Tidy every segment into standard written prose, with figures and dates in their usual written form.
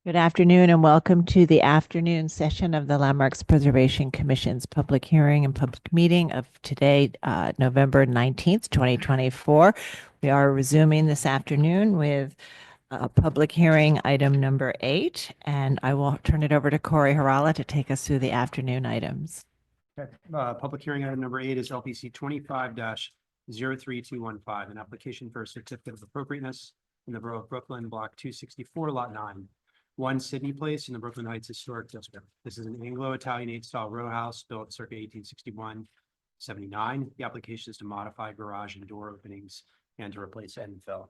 Good afternoon and welcome to the afternoon session of the Landmarks Preservation Commission's public hearing and public meeting of today, November 19th, 2024. We are resuming this afternoon with public hearing item number 8, and I will turn it over to Corey Harala to take us through the afternoon items. Okay. Public hearing item number 8 is LPC 25-03215, an application for a certificate of appropriateness in the borough of Brooklyn, block 264, lot 9. 1 Sidney Place in the Brooklyn Heights Historic District. This is an Anglo-Italian 8-style row house built circa 1861-79. The application is to modify garage and door openings and to replace end fill. All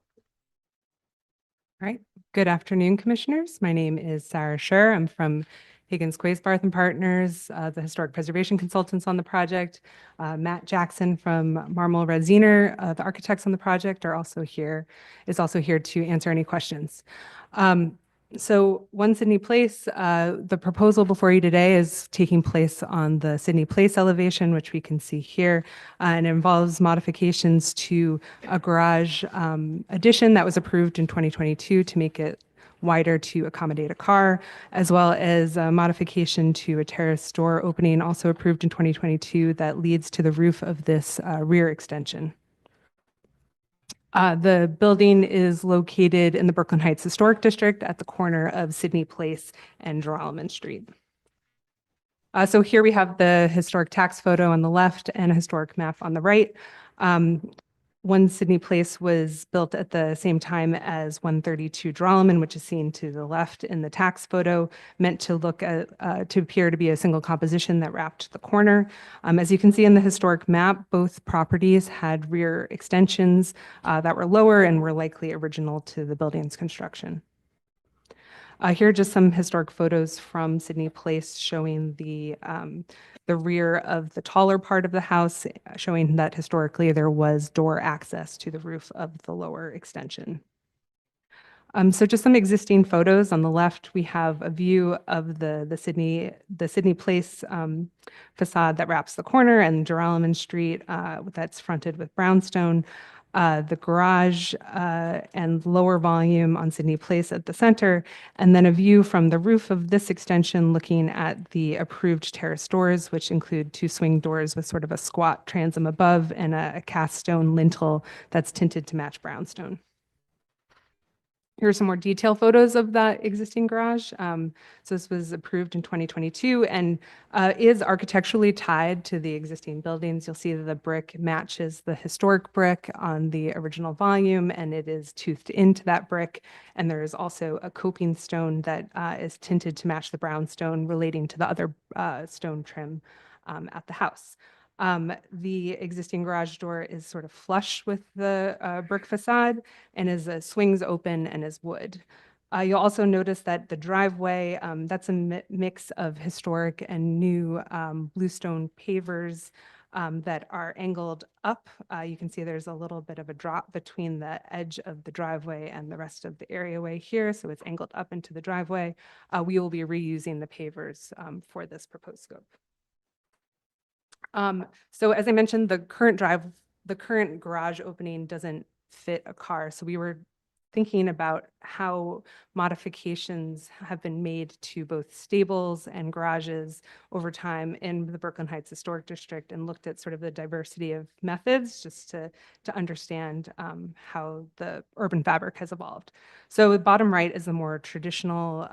right. Good afternoon, commissioners. My name is Sarah Scher. I'm from Higgins Quaysbarth and Partners, the historic preservation consultants on the project. Matt Jackson from Marmol Radziner, the architects on the project, is also here to answer any questions. So 1 Sidney Place, the proposal before you today is taking place on the Sidney Place elevation, which we can see here, and it involves modifications to a garage addition that was approved in 2022 to make it wider to accommodate a car, as well as a modification to a terrace door opening also approved in 2022 that leads to the roof of this rear extension. The building is located in the Brooklyn Heights Historic District at the corner of Sidney Place and Joralemon Street. So here we have the historic tax photo on the left and a historic map on the right. 1 Sidney Place was built at the same time as 132 Joralemon, which is seen to the left in the tax photo, meant to look at, to appear to be a single composition that wrapped the corner. As you can see in the historic map, both properties had rear extensions that were lower and were likely original to the building's construction. Here are just some historic photos from Sidney Place showing the rear of the taller part of the house, showing that historically there was door access to the roof of the lower extension. So just some existing photos. On the left, we have a view of the Sidney Place facade that wraps the corner and Joralemon Street that's fronted with brownstone. The garage and lower volume on Sidney Place at the center, and then a view from the roof of this extension looking at the approved terrace doors, which include 2 swing doors with sort of a squat transom above and a cast stone lintel that's tinted to match brownstone. Here are some more detailed photos of that existing garage. So this was approved in 2022 and is architecturally tied to the existing buildings. You'll see that the brick matches the historic brick on the original volume, and it is toothed into that brick. And there is also a coping stone that is tinted to match the brownstone relating to the other stone trim at the house. The existing garage door is sort of flush with the brick facade and swings open and is wood. You'll also notice that the driveway, that's a mix of historic and new bluestone pavers that are angled up. You can see there's a little bit of a drop between the edge of the driveway and the rest of the areaway here, so it's angled up into the driveway. We will be reusing the pavers for this proposed scope. So as I mentioned, the current garage opening doesn't fit a car. So we were thinking about how modifications have been made to both stables and garages over time in the Brooklyn Heights Historic District, and looked at sort of the diversity of methods just to understand how the urban fabric has evolved. So the bottom right is the more traditional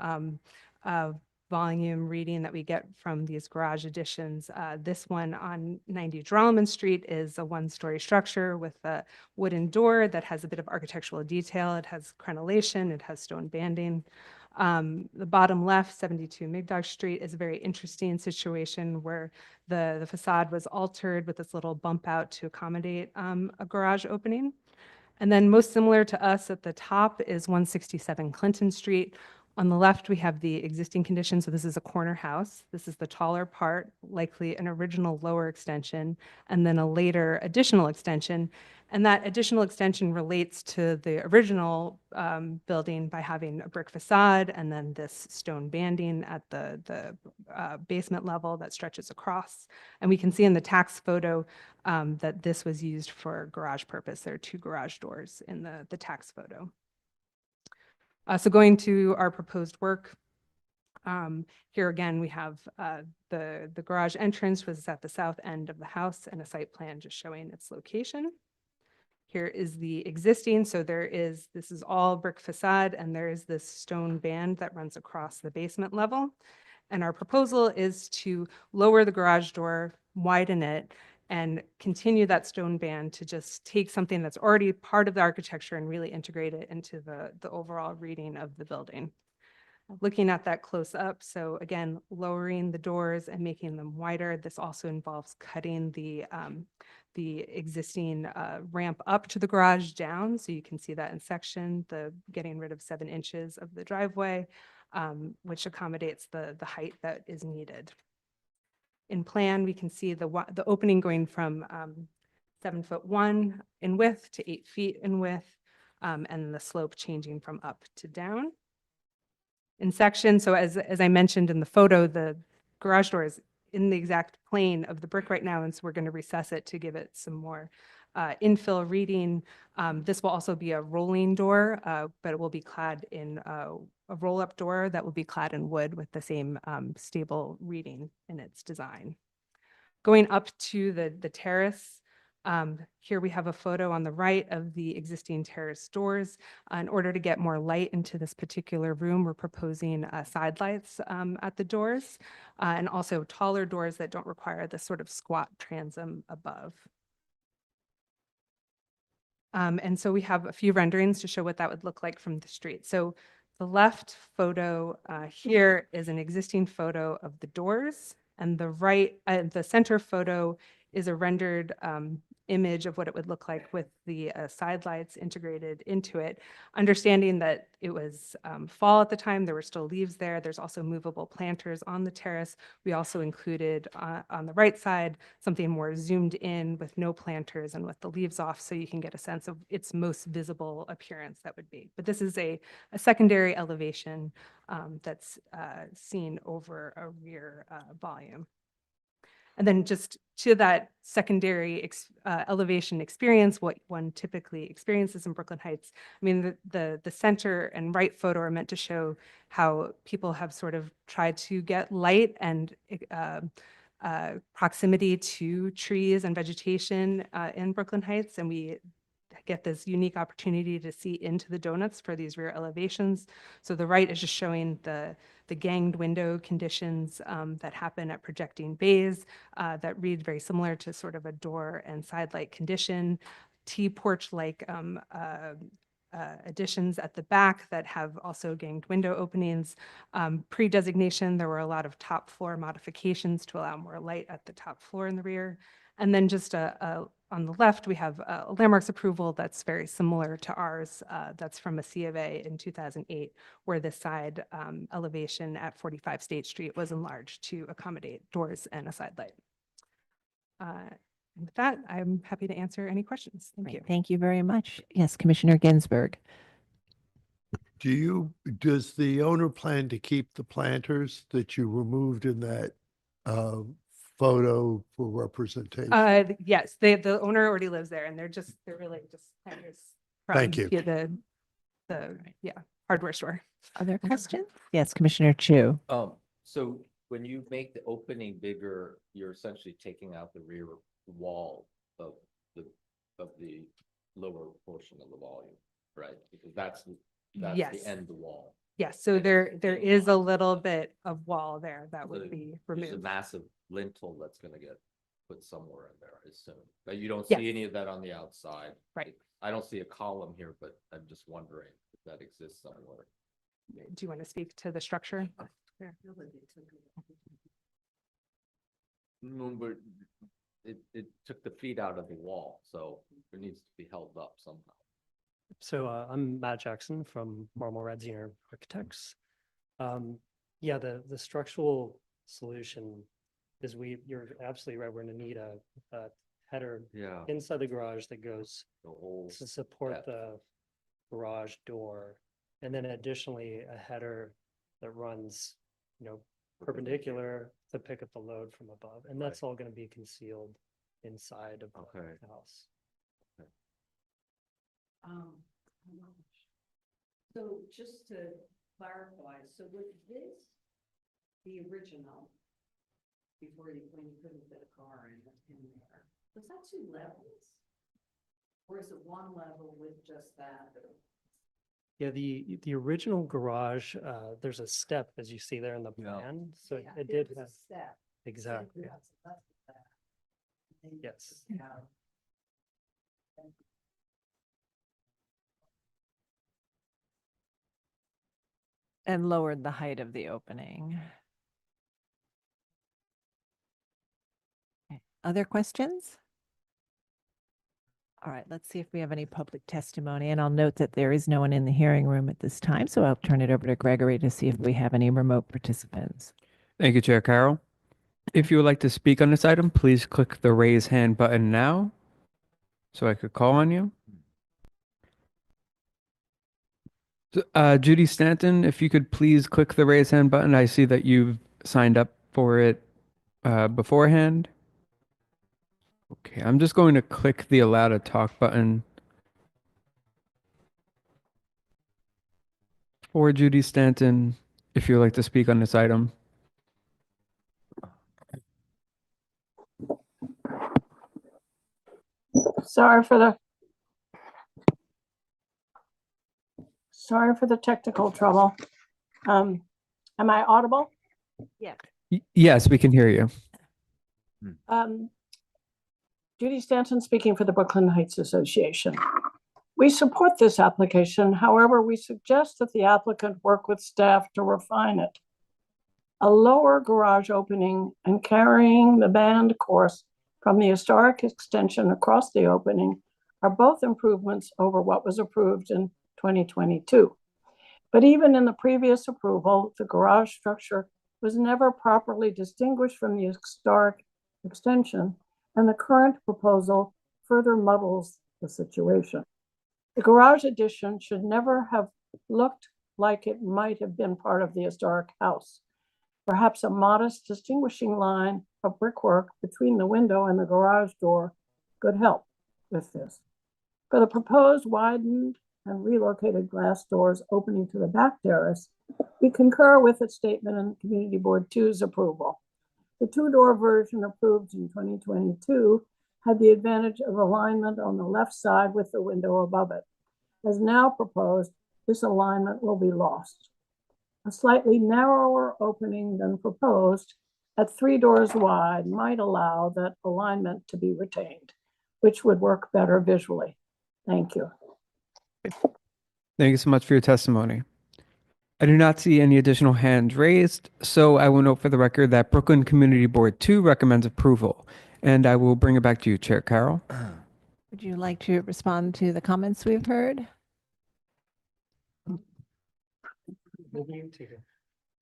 volume reading that we get from these garage additions. This one on 90 Joralemon Street is a 1-story structure with a wooden door that has a bit of architectural detail. It has crenellation, it has stone banding. The bottom left, 72 Migdog Street, is a very interesting situation where the facade was altered with this little bump out to accommodate a garage opening. And then most similar to us at the top is 167 Clinton Street. On the left, we have the existing condition. So this is a corner house. This is the taller part, likely an original lower extension, and then a later additional extension. And that additional extension relates to the original building by having a brick facade and then this stone banding at the basement level that stretches across. And we can see in the tax photo that this was used for garage purpose. There are 2 garage doors in the tax photo. So going to our proposed work, here again, we have the garage entrance was at the south end of the house and a site plan just showing its location. Here is the existing, so this is all brick facade and there is this stone band that runs across the basement level. And our proposal is to lower the garage door, widen it, and continue that stone band to just take something that's already part of the architecture and really integrate it into the overall reading of the building. Looking at that close up, so again, lowering the doors and making them wider. This also involves cutting the existing ramp up to the garage down. So you can see that in section, getting rid of 7 inches of the driveway, which accommodates the height that is needed. In plan, we can see the opening going from 7'1" in width to 8 feet in width, and the slope changing from up to down. In section, so as I mentioned in the photo, the garage door is in the exact plane of the brick right now, and so we're going to recess it to give it some more infill reading. This will also be a rolling door, but it will be clad in a roll-up door that will be clad in wood with the same stable reading in its design. Going up to the terrace, here we have a photo on the right of the existing terrace doors. In order to get more light into this particular room, we're proposing side lights at the doors and also taller doors that don't require the sort of squat transom above. And so we have a few renderings to show what that would look like from the street. So the left photo here is an existing photo of the doors, and the center photo is a rendered image of what it would look like with the side lights integrated into it. Understanding that it was fall at the time, there were still leaves there. There's also movable planters on the terrace. We also included on the right side something more zoomed in with no planters and with the leaves off, so you can get a sense of its most visible appearance that would be. But this is a secondary elevation that's seen over a rear volume. And then just to that secondary elevation experience, what one typically experiences in Brooklyn Heights. I mean, the center and right photo are meant to show how people have sort of tried to get light and proximity to trees and vegetation in Brooklyn Heights. And we get this unique opportunity to see into the donuts for these rear elevations. So the right is just showing the ganged window conditions that happen at projecting bays that read very similar to sort of a door and side light condition. T-porch-like additions at the back that have also ganged window openings. Pre-designation, there were a lot of top floor modifications to allow more light at the top floor in the rear. And then just on the left, we have a landmarks approval that's very similar to ours. That's from a C of A in 2008, where the side elevation at 45 State Street was enlarged to accommodate doors and a side light. And with that, I'm happy to answer any questions. Thank you. Thank you very much. Yes, Commissioner Ginsburg. Does the owner plan to keep the planters that you removed in that photo for representation? Yes, the owner already lives there, and they're really just planters from Thank you. the hardware store. Other questions? Yes, Commissioner Chu. So when you make the opening bigger, you're essentially taking out the rear wall of the lower portion of the volume, right? Because that's Yes. the end of the wall. Yes, so there is a little bit of wall there that would be There's a removed. massive lintel that's gonna get put somewhere in there, I assume. But you don't Yes. see any of that on the outside. Right. I don't see a column here, but I'm just wondering if that exists somewhere. Do you want to speak to the structure? No, but it took the feet out of the wall, so it needs to be held up somehow. So I'm Matt Jackson from Marmol Radziner Architects. Yeah, the structural solution is you're absolutely right. We're going to need a header Yeah. inside the garage that goes The whole, to support depth. the garage door. And then additionally, a header that runs, perpendicular to pick up the load from above. And that's all going to be concealed inside of Okay. the house. So just to clarify, so was this the original? Before you, when you couldn't fit a car in there, was that 2 levels? Or is it 1 level with just that? Yeah, the original garage, there's a step, as you see there in the plan, so Yeah, it there did was a have, step. exactly, That's that. And then yes. you have- And lowered the height of the opening. Okay. Other questions? All right, let's see if we have any public testimony, and I'll note that there is no one in the hearing room at this time, so I'll turn it over to Gregory to see if we have any remote participants. Thank you, Chair Carroll. If you would like to speak on this item, please click the raise hand button now so I could call on you. Judy Stanton, if you could please click the raise hand button. I see that you've signed up for it beforehand. Okay, I'm just going to click the allow to talk button for Judy Stanton if you would like to speak on this item. Sorry for the technical trouble. Am I audible? Yes, we can hear you. Judy Stanton speaking for the Brooklyn Heights Association. We support this application. However, we suggest that the applicant work with staff to refine it. A lower garage opening and carrying the band course from the historic extension across the opening are both improvements over what was approved in 2022. But even in the previous approval, the garage structure was never properly distinguished from the historic extension, and the current proposal further muddles the situation. The garage addition should never have looked like it might have been part of the historic house. Perhaps a modest distinguishing line of brickwork between the window and the garage door could help with this. For the proposed widened and relocated glass doors opening to the back terrace, we concur with its statement in Community Board 2's approval. The 2-door version approved in 2022 had the advantage of alignment on the left side with the window above it. As now proposed, this alignment will be lost. A slightly narrower opening than proposed at 3 doors wide might allow that alignment to be retained, which would work better visually. Thank you. Thank you so much for your testimony. I do not see any additional hands raised, so I will note for the record that Brooklyn Community Board 2 recommends approval, and I will bring it back to you, Chair Carroll. Would you like to respond to the comments we've heard?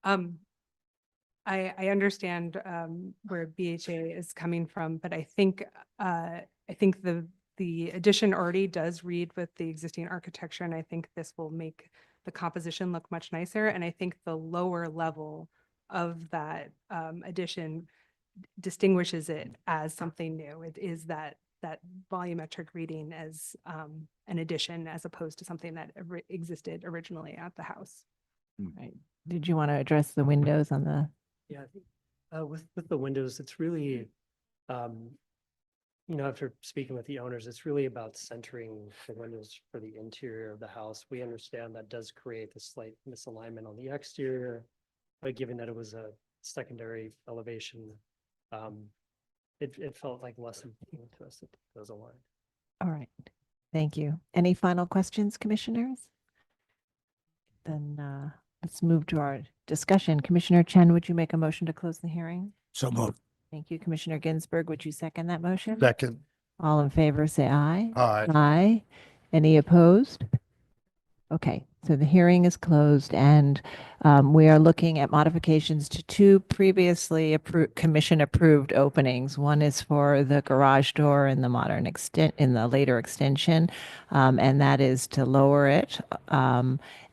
I understand where BHA is coming from, but I think the addition already does read with the existing architecture, and I think this will make the composition look much nicer. And I think the lower level of that addition distinguishes it as something new. It is that volumetric reading as an addition as opposed to something that existed originally at the house. Right. Did you want to address the windows on the? Yeah, I think with the windows, it's really, after speaking with the owners, it's really about centering the windows for the interior of the house. We understand that does create a slight misalignment on the exterior, but given that it was a secondary elevation, it felt like less important to us that those aligned. All right. Thank you. Any final questions, commissioners? Then let's move to our discussion. Commissioner Chen, would you make a motion to close the hearing? So moved. Thank you. Commissioner Ginsburg, would you second that motion? Second. All in favor, say aye. Aye. Aye. Any opposed? Okay, so the hearing is closed, and we are looking at modifications to 2 previously commission-approved openings. One is for the garage door in the later extension, and that is to lower it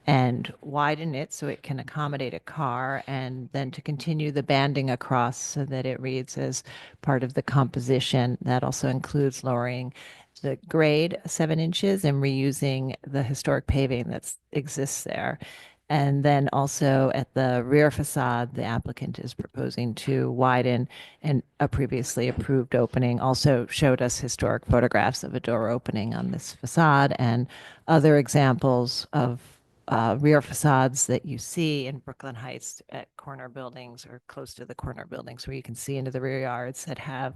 and widen it so it can accommodate a car, and then to continue the banding across so that it reads as part of the composition. That also includes lowering the grade 7 inches and reusing the historic paving that exists there. And then also at the rear facade, the applicant is proposing to widen and a previously approved opening. Also showed us historic photographs of a door opening on this facade and other examples of rear facades that you see in Brooklyn Heights at corner buildings or close to the corner buildings where you can see into the rear yards that have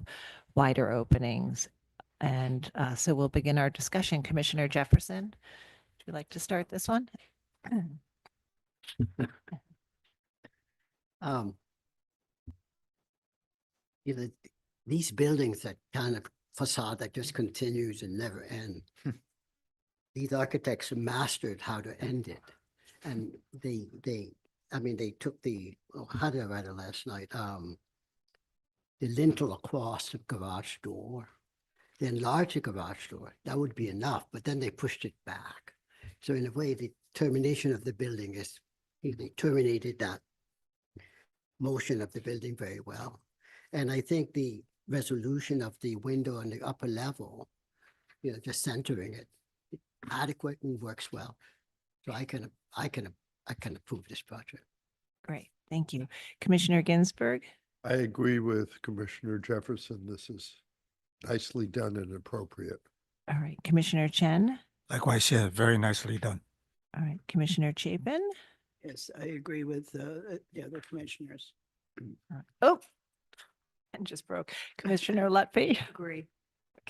wider openings. And so we'll begin our discussion. Commissioner Jefferson, would you like to start this one? Um, you know, these buildings that kind of facade that just continues and never end. These architects mastered how to end it. And I mean, they took how did I write it last night? The lintel across the garage door, they enlarged the garage door. That would be enough, but then they pushed it back. So in a way, the termination of the building is, they terminated that motion of the building very well. And I think the resolution of the window on the upper level, just centering it, adequate and works well. So I can approve this project. Great, thank you. Commissioner Ginsburg? I agree with Commissioner Jefferson. This is nicely done and appropriate. All right, Commissioner Chen? Likewise, yeah, very nicely done. All right, Commissioner Chapin? Yes, I agree with the other commissioners. Oh, and just broke. Commissioner Lutfi? Agree.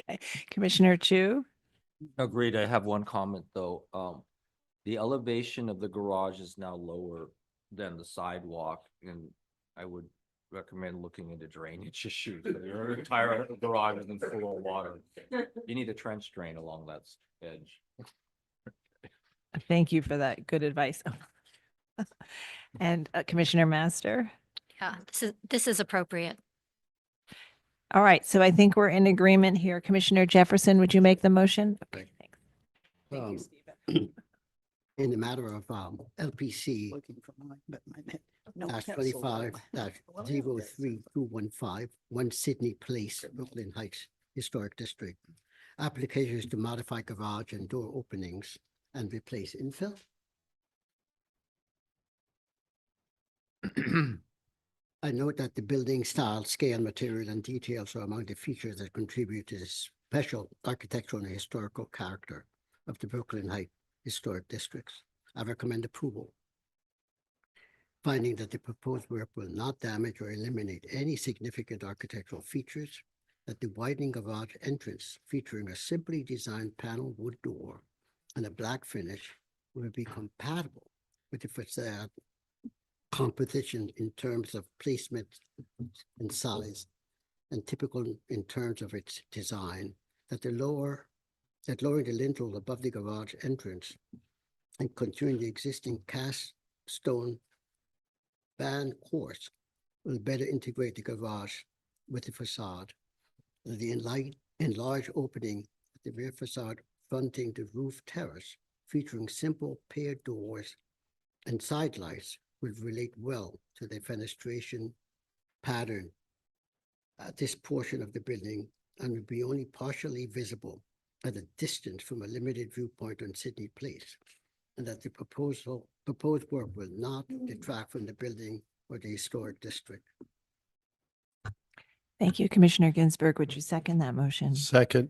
Okay, Commissioner Chu? Agreed. I have one comment, though. The elevation of the garage is now lower than the sidewalk, and I would recommend looking into drainage issues. Your entire garage is in full of water. You need a trench drain along that edge. Thank you for that good advice. And Commissioner Master? Yeah, this is appropriate. All right, so I think we're in agreement here. Commissioner Jefferson, would you make the motion? Okay, thanks. Thank you, Stephen. In the matter of LPC Looking for mine, but my dash 25 dash 03215 1 Sidney Place, Brooklyn Heights Historic District. Application is to modify garage and door openings and replace infill. I note that the building style, scale, material, and details are among the features that contribute to the special architectural and historical character of the Brooklyn Heights Historic Districts. I recommend approval, finding that the proposed work will not damage or eliminate any significant architectural features, that the widening garage entrance featuring a simply designed panel wood door and a black finish will be compatible with the facade composition in terms of placement and size, and typical in terms of its design, that lowering the lintel above the garage entrance and continuing the existing cast stone band course will better integrate the garage with the facade. The enlarged opening at the rear facade fronting the roof terrace, featuring simple paired doors and side lights, would relate well to the fenestration pattern at this portion of the building and would be only partially visible at a distance from a limited viewpoint on Sidney Place, and that the proposed work will not detract from the building or the historic district. Thank you, Commissioner Ginsburg. Would you second that motion? Second.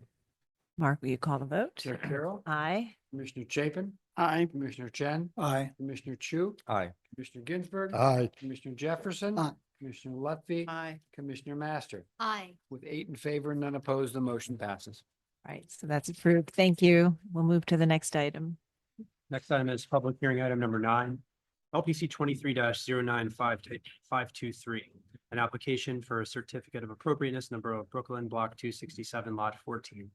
Mark, will you call the vote? Chair Carroll, Aye. Commissioner Chapin, Aye. Commissioner Chen, Aye. Commissioner Chu, Aye. Commissioner Ginsburg, Aye. Commissioner Jefferson, Aye. Commissioner Lutfi, Aye. Commissioner Master. Aye. With 8 in favor, none opposed, the motion passes. Right, so that's approved. Thank you. We'll move to the next item. Next item is public hearing item number 9, LPC 23-095523, an application for a certificate of appropriateness number of Brooklyn Block 267, Lot 14,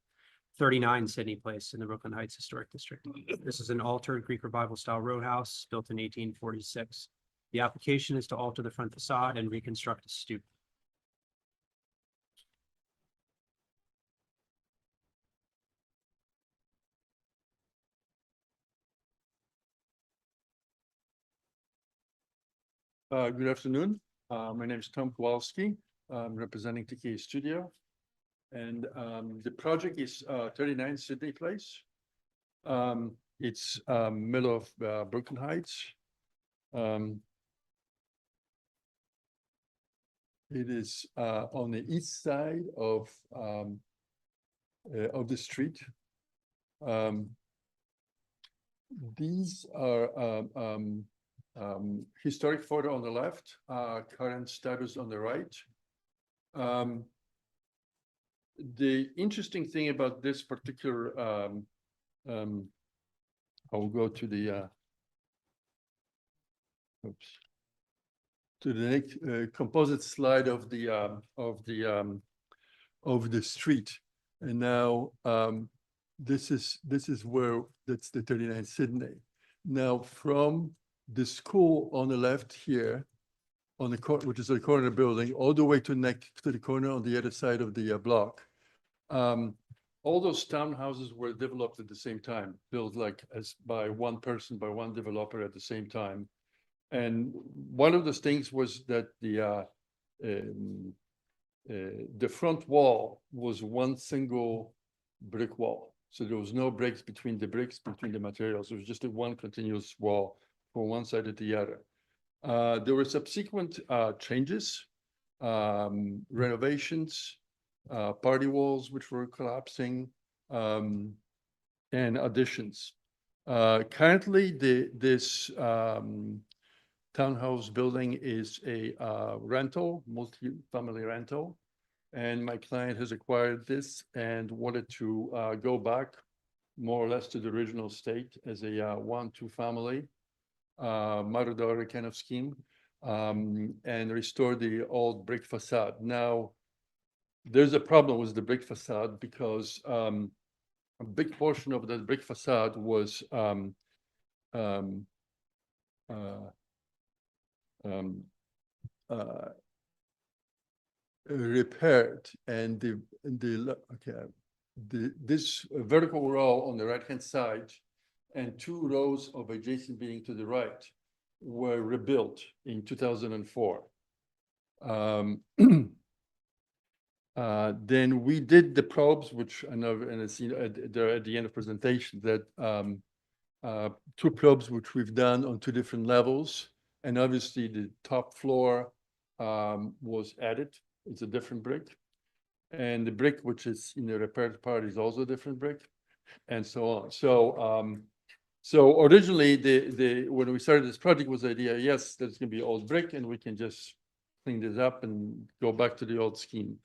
39 Sidney Place in the Brooklyn Heights Historic District. This is an altered Greek Revival style row house built in 1846. The application is to alter the front facade and reconstruct a stoop. Good afternoon. My name is Tom Kowalski. I'm representing TK Studio. And the project is 39 Sidney Place. It's middle of Brooklyn Heights. It is on the east side of the street. These are historic photo on the left, current status on the right. The interesting thing about this particular, I'll go to the, to the next composite slide of the street. And now this is where that's the 39 Sidney. Now from the school on the left here, on the corner, which is the corner building, all the way to the corner on the other side of the block. All those townhouses were developed at the same time, built like as by one person, by one developer at the same time. And one of those things was that the front wall was one single brick wall. So there was no breaks between the bricks, between the materials. It was just a one continuous wall from one side to the other. There were subsequent changes, renovations, party walls which were collapsing, and additions. Currently, this townhouse building is a rental, multi-family rental, and my client has acquired this and wanted to go back more or less to the original state as a 1-2 family mother-daughter kind of scheme, and restore the old brick facade. Now, there's a problem with the brick facade because a big portion of the brick facade was repaired, and this vertical row on the right-hand side and 2 rows of adjacent building to the right were rebuilt in 2004. Then we did the probes, which I know, and it's they're at the end of presentation, that 2 probes which we've done on 2 different levels, and obviously the top floor was added. It's a different brick, and the brick which is in the repaired part is also a different brick, and so on. So originally, when we started this project, was the idea, yes, there's going to be old brick, and we can just clean this up and go back to the old scheme.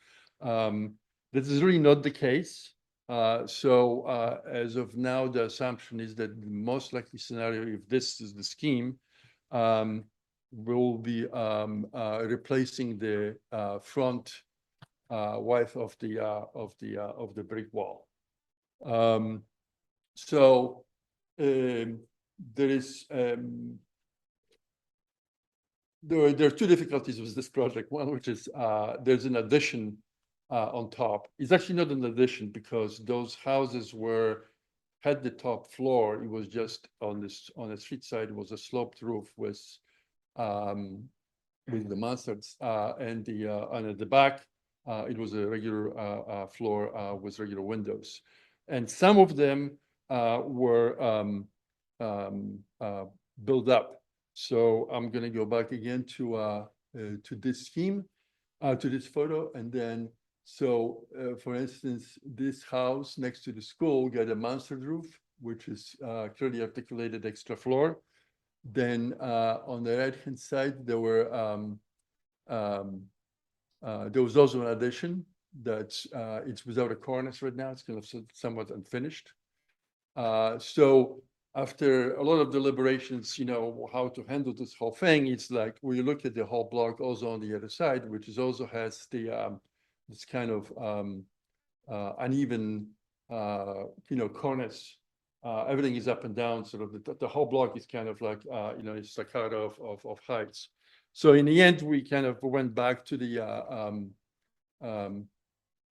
This is really not the case. So as of now, the assumption is that the most likely scenario, if this is the scheme, will be replacing the front width of the brick wall. So there are 2 difficulties with this project. One, which is there's an addition on top. It's actually not an addition because those houses had the top floor. It was just on the street side. It was a sloped roof with the mansards, and at the back it was a regular floor with regular windows, and some of them were built up. So I'm going to go back again to this scheme, to this photo, and then for instance, this house next to the school got a mansard roof, which is clearly articulated extra floor. Then on the right hand side, there was also an addition that's it's without a cornice right now. It's kind of somewhat unfinished. So after a lot of deliberations, how to handle this whole thing, it's like we look at the whole block also on the other side, which also has the this kind of uneven cornice. Everything is up and down, sort of the whole block is kind of like it's staccato of heights. So in the end, we kind of went back to the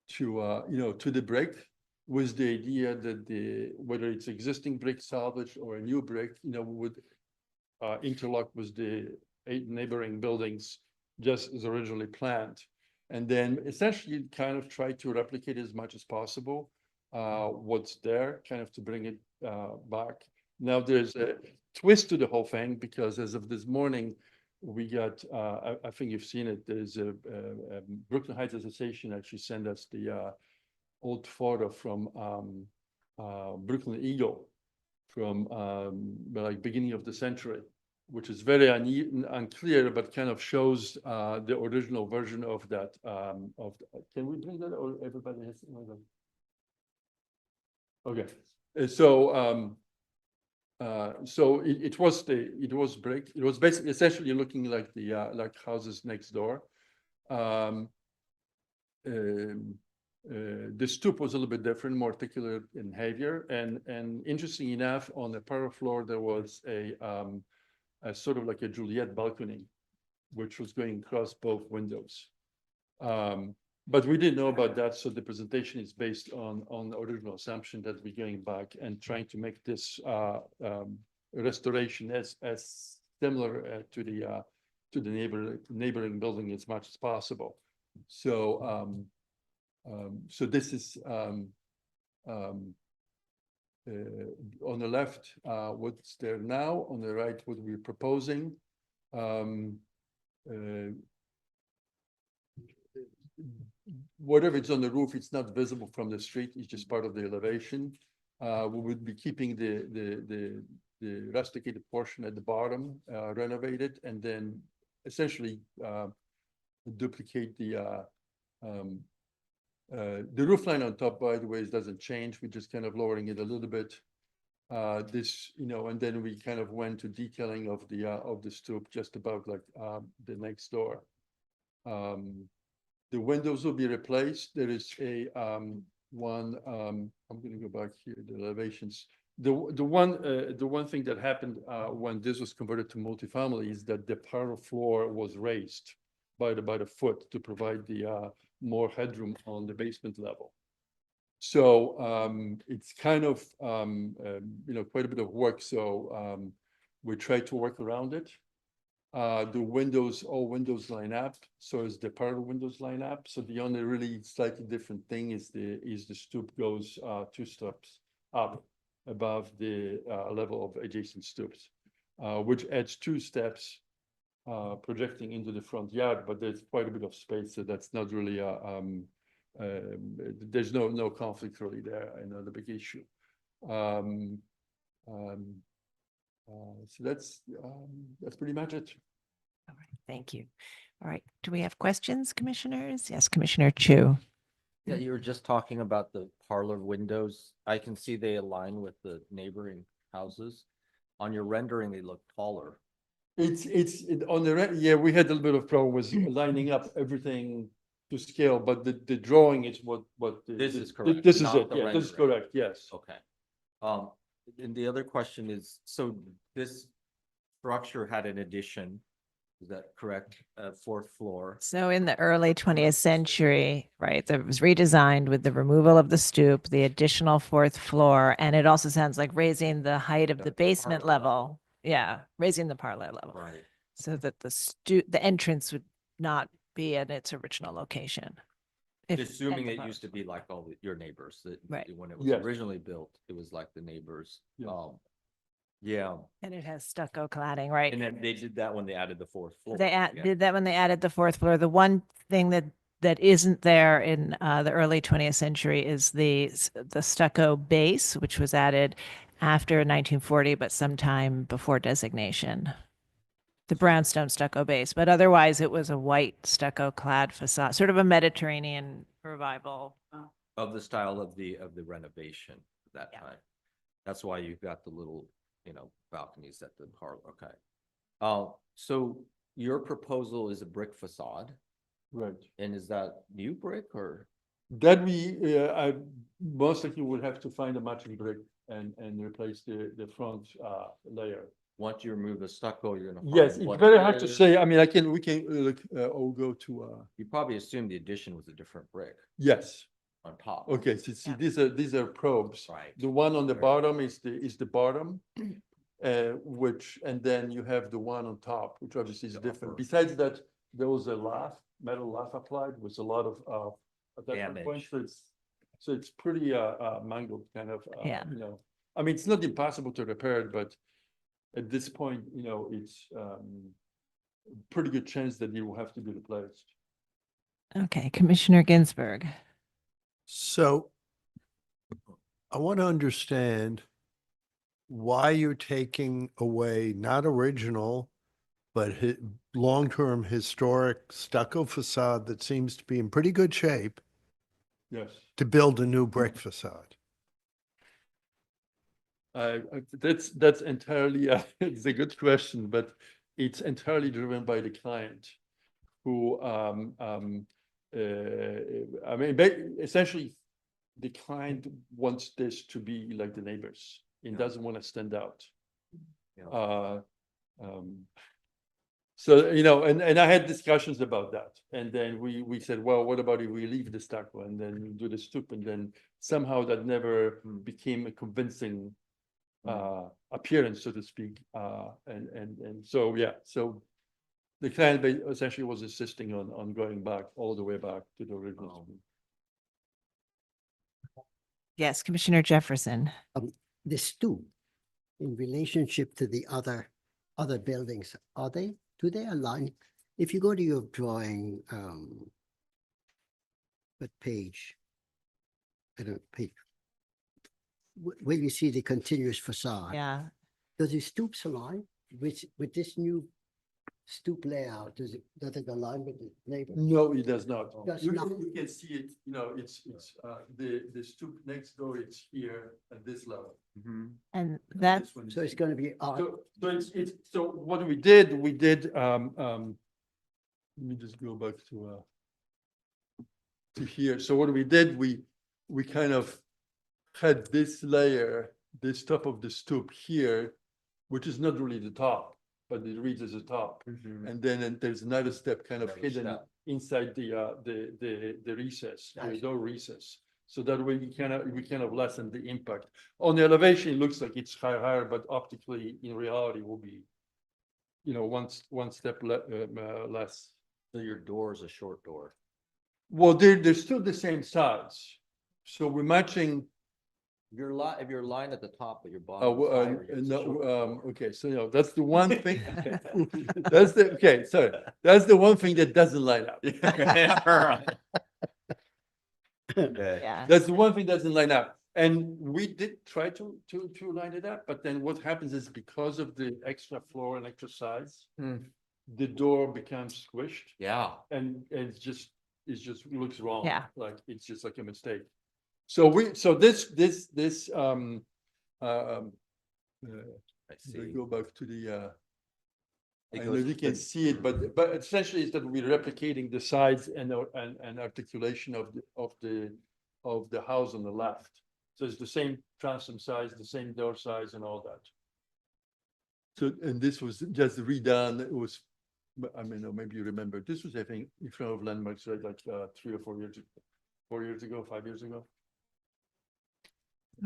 to the brick, with the idea that whether it's existing brick salvage or a new brick, would interlock with the 8 neighboring buildings just as originally planned. And then essentially kind of try to replicate as much as possible what's there, kind of to bring it back. Now there's a twist to the whole thing because as of this morning, we got, I think you've seen it, there's a Brooklyn Heights Association actually sent us the old photo from Brooklyn Eagle from like beginning of the century, which is very unclear, but kind of shows the original version of that. Can we bring that or everybody has? Okay, so it was brick. It was basically essentially looking like the like houses next door. The stoop was a little bit different, more articulate and heavier, and interesting enough, on the parlor floor there was a sort of like a Juliet balcony, which was going across both windows. But we didn't know about that, so the presentation is based on the original assumption that we're going back and trying to make this restoration as similar to the neighboring building as much as possible. So so this is on the left what's there now, on the right what we're proposing. Whatever it's on the roof, it's not visible from the street, it's just part of the elevation. We would be keeping the rusticated portion at the bottom renovated, and then essentially duplicate the roof line on top, by the way, doesn't change. We're just kind of lowering it a little bit. This, you know, and then we kind of went to detailing of the stoop just about like the next door. The windows will be replaced. There is a one. I'm going to go back here. The elevations. The one thing that happened when this was converted to multifamily is that the parlor floor was raised by the foot to provide the more headroom on the basement level. So it's kind of you know, quite a bit of work. So we try to work around it. The windows, all windows line up, so as the parlor windows line up. So the only really slightly different thing is the stoop goes 2 steps up above the level of adjacent stoops, which adds 2 steps projecting into the front yard. But there's quite a bit of space, so that's not really there's no conflict really there. Another big issue. So that's pretty much it. All right, thank you. All right, do we have questions, commissioners? Yes, Commissioner Chu. Yeah, you were just talking about the parlor windows. I can see they align with the neighboring houses. On your rendering, they look taller. It's on the yeah, we had a little bit of problem with lining up everything to scale, but the drawing is what This is correct, This is not it. the Yeah, this is rendering. correct. Yes. Okay. And the other question is, so this structure had an addition, is that correct? 4th floor. So in the early 20th century, right, that was redesigned with the removal of the stoop, the additional 4th floor, and it also sounds like raising the height of the basement parlor level. Yeah, raising the parlor level, Right. so that the entrance would not be at its original location. Assuming at it the used to be like all your neighbors, that Right. when it was Yes. originally built, it was like the neighbors. Yes. Yeah, And it has stucco cladding, right? and then they did that when they added the 4th floor. They Yeah. did that when they added the 4th floor. The one thing that isn't there in the early 20th century is the stucco base, which was added after 1940, but sometime before designation. The brownstone stucco base, but otherwise it was a white stucco clad facade, sort of a Mediterranean revival. Of the style of the renovation at that Yeah. time. That's why you've got the little, you know, balconies at the parlor. Okay. So your proposal is a brick facade, Right. and is that new brick or? That I most likely would have to find a matching brick and replace the front layer. Once you remove the stucco, you're gonna. Yes, find it's what very it hard to is. say. I mean, we can look. I'll go to. You probably assumed the addition was a different brick Yes. on top. Okay. So see, Yeah. these are probes. Right. The one on the Right. bottom is the bottom, which, and then you have the one on top, which obviously is The different. upper. Besides that, there was a loft metal lath applied with a lot of attachment Damage. points. So it's pretty mangled kind of, Yeah. you know. I mean, it's not impossible to repair it, but at this point, you know, it's pretty good chance that it will have to be replaced. Okay, Commissioner Ginsburg. So I want to understand why you're taking away not original, but long-term historic stucco facade that seems to be in pretty good shape Yes. to build a new brick facade. That's entirely, it's a good question, but it's entirely driven by the client who, I mean, essentially, the client wants this to be like the neighbors. It doesn't want to stand out. Yeah. So, you know, and I had discussions about that. And then we said, well, what about if we leave the stucco and then do the stoop? And then somehow that never became a convincing appearance, so to speak. And so, yeah, so the client essentially was insisting on going back, all the way back to the original. Yes, Commissioner Jefferson. The stoop in relationship to the other buildings, do they align? If you go to your drawing, what page? I don't know, page. Where you see the continuous facade. Yeah. Does the stoops align with this new stoop layout? Does it align with the neighbor? No, it does not. Does You not. you can see it, you know, it's the stoop next door, it's here at this level. And that, This one is So it's here. going to be odd. So what we did, let me just go back to here. So what we did, we kind of had this layer, this top of the stoop here, which is not really the top, but it reads as a top. And then there's another step kind of Another hidden step. inside the recess, the door recess. So that way we kind of lessen the impact. On the elevation, it looks like it's higher, but optically, in reality, will be, you know, one step less. So your door is a short door. Well, they're still the same size. So we're matching. If you're lined at the top, but your Oh, bottom. higher, it's a short door. okay, so, you know, that's the one thing. That's the one thing that doesn't line up. yeah. That's the one thing that doesn't line up. And we did try to line it up, but then what happens is because of the extra floor and extra size, the door becomes squished Yeah. and it just looks wrong. Yeah. Like it's just like a mistake. So this I we see. go back to the I It don't know if goes you can with- see it, but essentially is that we're replicating the sides and articulation of the house on the left. So it's the same transom size, the same door size and all that. So, and this was just redone. It was, I mean, maybe you remember, this was, I think, in front of Landmarks, right, like 3 or 4 years, 4 years ago, 5 years ago.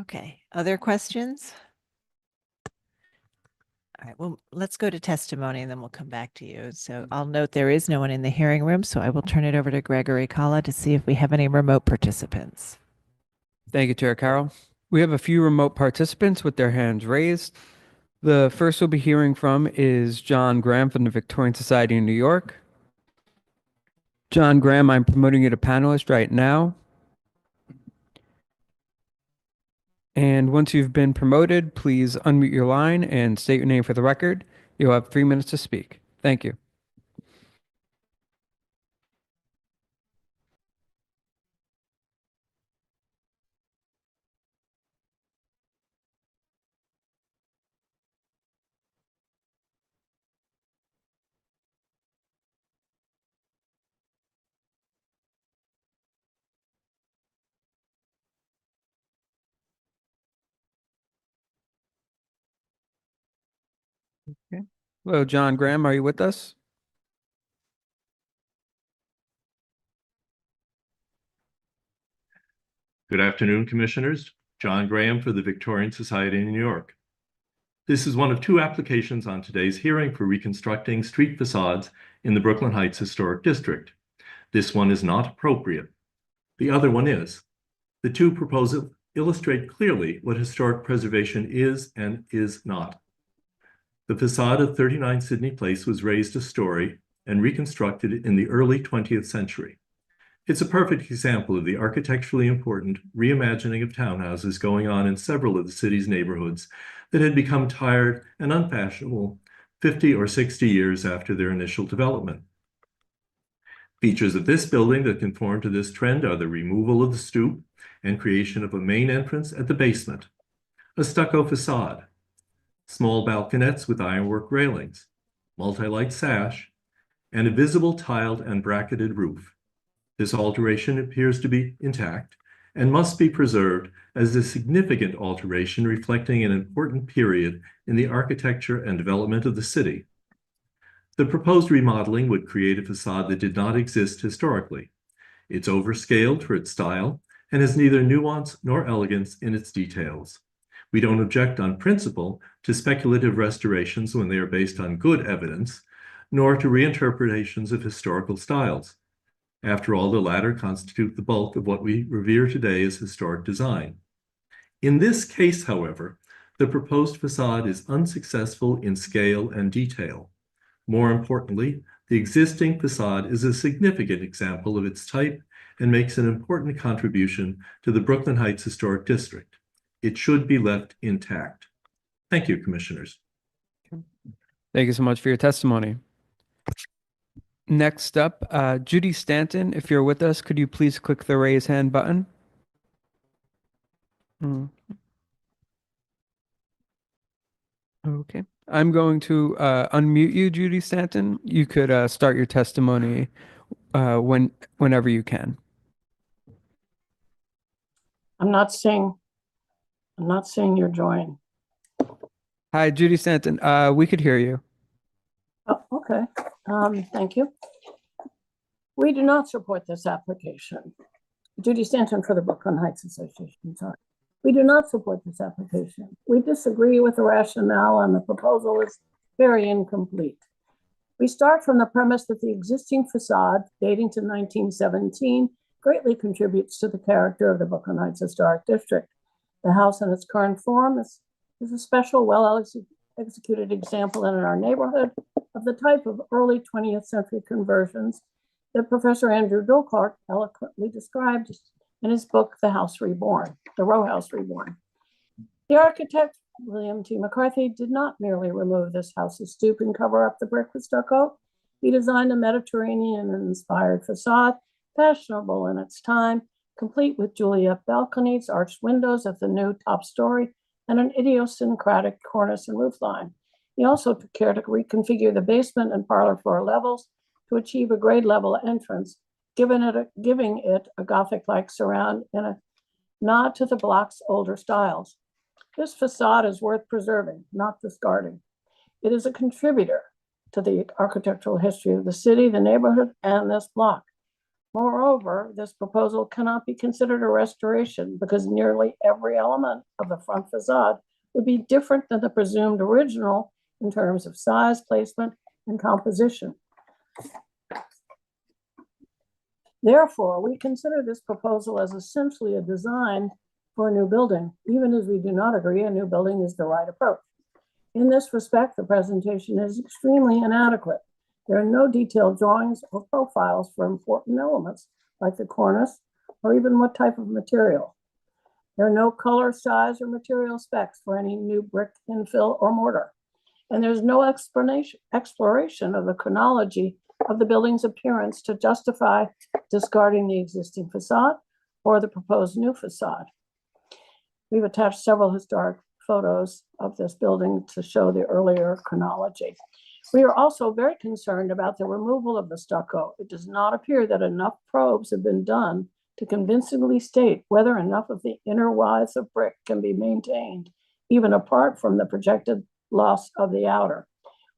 Okay, other questions? All right, well, let's go to testimony and then we'll come back to you. So I'll note there is no one in the hearing room, so I will turn it over to Gregory Kala to see if we have any remote participants. Thank you, Chair Carroll. We have a few remote participants with their hands raised. The first we'll be hearing from is John Graham from the Victorian Society in New York. John Graham, I'm promoting you to panelist right now. And once you've been promoted, please unmute your line and state your name for the record. You'll have 3 minutes to speak. Thank you. Hello, John Graham, are you with us? Good afternoon, Commissioners. John Graham for the Victorian Society in New York. This is one of 2 applications on today's hearing for reconstructing street facades in the Brooklyn Heights Historic District. This one is not appropriate. The other one is. The two proposals illustrate clearly what historic preservation is and is not. The facade of 39 Sidney Place was raised a story and reconstructed in the early 20th century. It's a perfect example of the architecturally important reimagining of townhouses going on in several of the city's neighborhoods that had become tired and unfashionable 50 or 60 years after their initial development. Features of this building that conform to this trend are the removal of the stoop and creation of a main entrance at the basement, a stucco facade, small balconettes with ironwork railings, multi-light sash, and a visible tiled and bracketed roof. This alteration appears to be intact and must be preserved as a significant alteration reflecting an important period in the architecture and development of the city. The proposed remodeling would create a facade that did not exist historically. It's overscaled for its style and has neither nuance nor elegance in its details. We don't object on principle to speculative restorations when they are based on good evidence, nor to reinterpretations of historical styles. After all, the latter constitute the bulk of what we revere today as historic design. In this case, however, the proposed facade is unsuccessful in scale and detail. More importantly, the existing facade is a significant example of its type and makes an important contribution to the Brooklyn Heights Historic District. It should be left intact. Thank you, Commissioners. Thank you so much for your testimony. Next up, Judy Stanton, if you're with us, could you please click the raise hand button? Okay. I'm going to unmute you, Judy Stanton. You could start your testimony whenever you can. I'm not seeing your join. Hi, Judy Stanton. We could hear you. Oh, okay. Thank you. We do not support this application. Judy Stanton for the Brooklyn Heights Association, sorry. We do not support this application. We disagree with the rationale, and the proposal is very incomplete. We start from the premise that the existing facade dating to 1917 greatly contributes to the character of the Brooklyn Heights Historic District. The house in its current form is a special, well-executed example in our neighborhood of the type of early 20th century conversions that Professor Andrew Dolkart eloquently described in his book, The House Reborn, The Row House Reborn. The architect, William T. McCarthy, did not merely remove this house's stoop and cover up the brick with stucco. He designed a Mediterranean-inspired facade, fashionable in its time, complete with Juliet balconies, arched windows at the new top story, and an idiosyncratic cornice and roofline. He also took care to reconfigure the basement and parlor floor levels to achieve a grade level entrance, giving it a Gothic-like surround and a nod to the block's older styles. This facade is worth preserving, not discarding. It is a contributor to the architectural history of the city, the neighborhood, and this block. Moreover, this proposal cannot be considered a restoration because nearly every element of the front facade would be different than the presumed original in terms of size, placement, and composition. Therefore, we consider this proposal as essentially a design for a new building, even as we do not agree a new building is the right approach. In this respect, the presentation is extremely inadequate. There are no detailed drawings or profiles for important elements like the cornice or even what type of material. There are no color, size, or material specs for any new brick infill or mortar. And there's no exploration of the chronology of the building's appearance to justify discarding the existing facade or the proposed new facade. We've attached several historic photos of this building to show the earlier chronology. We are also very concerned about the removal of the stucco. It does not appear that enough probes have been done to convincingly state whether enough of the inner withes of brick can be maintained, even apart from the projected loss of the outer.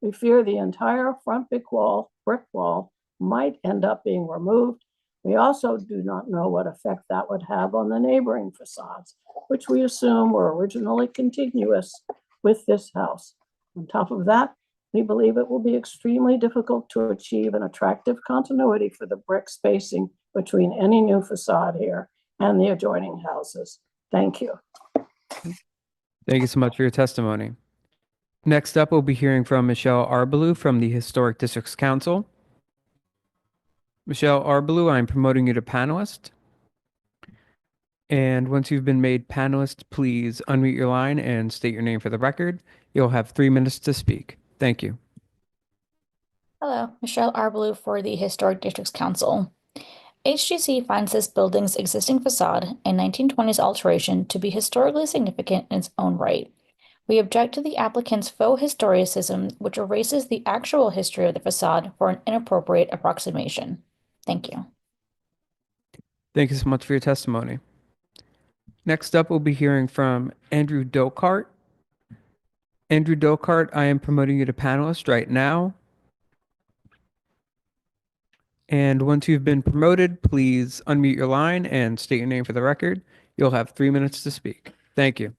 We fear the entire front brick wall might end up being removed. We also do not know what effect that would have on the neighboring facades, which we assume were originally contiguous with this house. On top of that, We believe it will be extremely difficult to achieve an attractive continuity for the brick spacing between any new facade here and the adjoining houses. Thank you. Thank you so much for your testimony. Next up, we'll be hearing from Michelle Arbalou from the Historic Districts Council. Michelle Arbalou, I'm promoting you to panelist. And once you've been made panelist, please unmute your line and state your name for the record. You'll have 3 minutes to speak. Thank you. Hello, Michelle Arbalou for the Historic Districts Council. HGC finds this building's existing facade and 1920s alteration to be historically significant in its own right. We object to the applicant's faux historicism, which erases the actual history of the facade for an inappropriate approximation. Thank you. Thank you so much for your testimony. Next up, we'll be hearing from Andrew Dokart. Andrew Dokart, I am promoting you to panelist right now. And once you've been promoted, please unmute your line and state your name for the record. You'll have 3 minutes to speak. Thank you.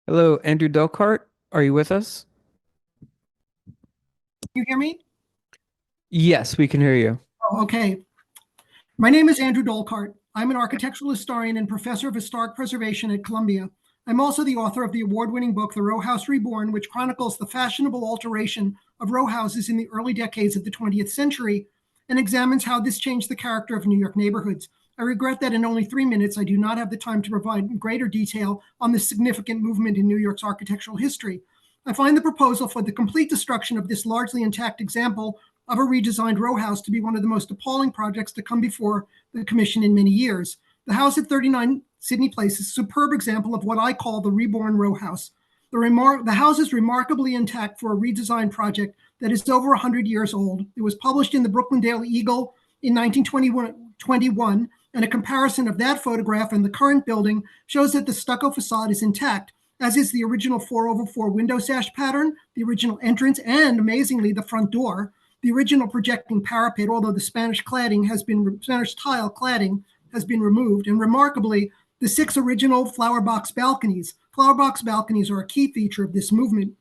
Hello, Andrew Dokart. Are you with us? You hear me? Yes, we can hear you. Oh, okay. My name is Andrew Dolkart. I'm an architectural historian and professor of historic preservation at Columbia. I'm also the author of the award-winning book, The Row House Reborn, which chronicles the fashionable alteration of row houses in the early decades of the 20th century and examines how this changed the character of New York neighborhoods. I regret that in only 3 minutes, I do not have the time to provide greater detail on this significant movement in New York's architectural history. I find the proposal for the complete destruction of this largely intact example of a redesigned row house to be one of the most appalling projects to come before the commission in many years. The house at 39 Sidney Place is a superb example of what I call the reborn row house. The house is remarkably intact for a redesigned project that is over 100 years old. It was published in the Brooklyn Daily Eagle in 1921, and a comparison of that photograph and the current building shows that the stucco facade is intact, as is the original 4/4 window sash pattern, the original entrance, and amazingly, the front door. The original projecting parapet, although the Spanish tile cladding has been removed, and remarkably, the 6 original flower box balconies. Flower box balconies are a key feature of this movement.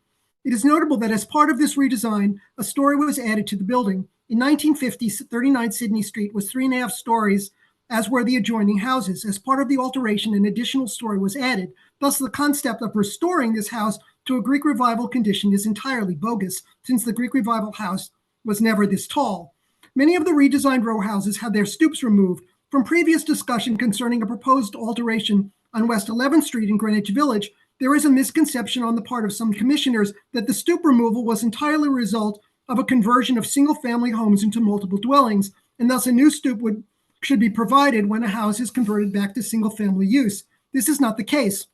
It is notable that as part of this redesign, a story was added to the building. In 1950, 39 Sidney Street was 3.5 stories, as were the adjoining houses. As part of the alteration, an additional story was added. Thus, the concept of restoring this house to a Greek Revival condition is entirely bogus, since the Greek Revival house was never this tall. Many of the redesigned row houses had their stoops removed. From previous discussion concerning a proposed alteration on West 11th Street in Greenwich Village, there is a misconception on the part of some commissioners that the stoop removal was entirely a result of a conversion of single-family homes into multiple dwellings, and thus a new stoop should be provided when a house is converted back to single-family use. This is not the case.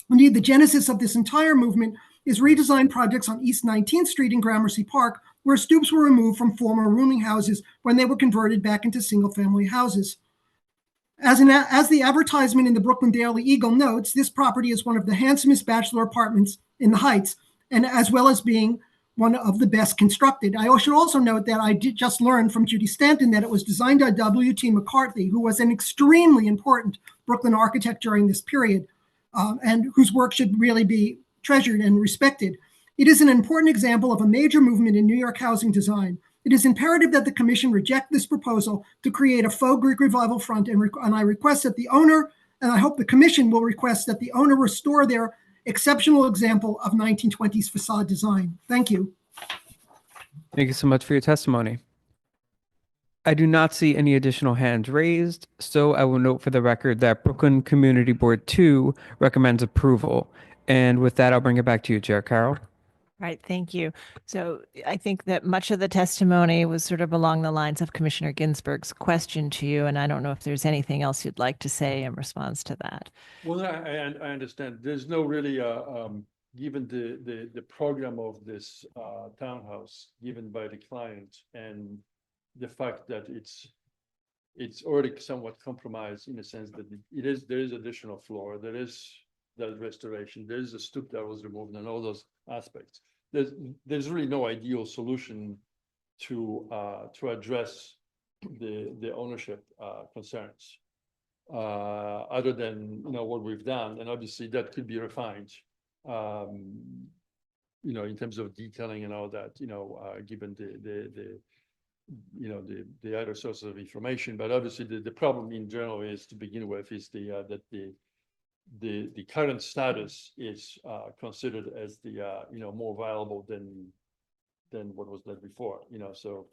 Indeed, the genesis of this entire movement is redesigned projects on East 19th Street in Gramercy Park, where stoops were removed from former rooming houses when they were converted back into single-family houses. As the advertisement in the Brooklyn Daily Eagle notes, this property is one of the handsomest bachelor apartments in the Heights, and as well as being one of the best constructed. I should also note that I did just learn from Judy Stanton that it was designed by W.T. McCarthy, who was an extremely important Brooklyn architect during this period, and whose work should really be treasured and respected. It is an important example of a major movement in New York housing design. It is imperative that the commission reject this proposal to create a faux Greek Revival front, and I request that the owner, and I hope the commission will request that the owner restore their exceptional example of 1920s facade design. Thank you. Thank you so much for your testimony. I do not see any additional hands raised, so I will note for the record that Brooklyn Community Board 2 recommends approval. And with that, I'll bring it back to you, Chair Carroll. Right, thank you. So I think that much of the testimony was sort of along the lines of Commissioner Ginsburg's question to you, and I don't know if there's anything else you'd like to say in response to that. Well, I understand. There's no really, given the program of this townhouse given by the client and the fact that it's already somewhat compromised in the sense that there is additional floor, there is that restoration, there is a stoop that was removed and all those aspects. There's really no ideal solution to address the ownership concerns. Other than, what we've done, and obviously that could be refined, in terms of detailing and all that, given the other sources of information. But obviously the problem in general is, to begin with, is that the current status is considered as more viable than what was there before, so.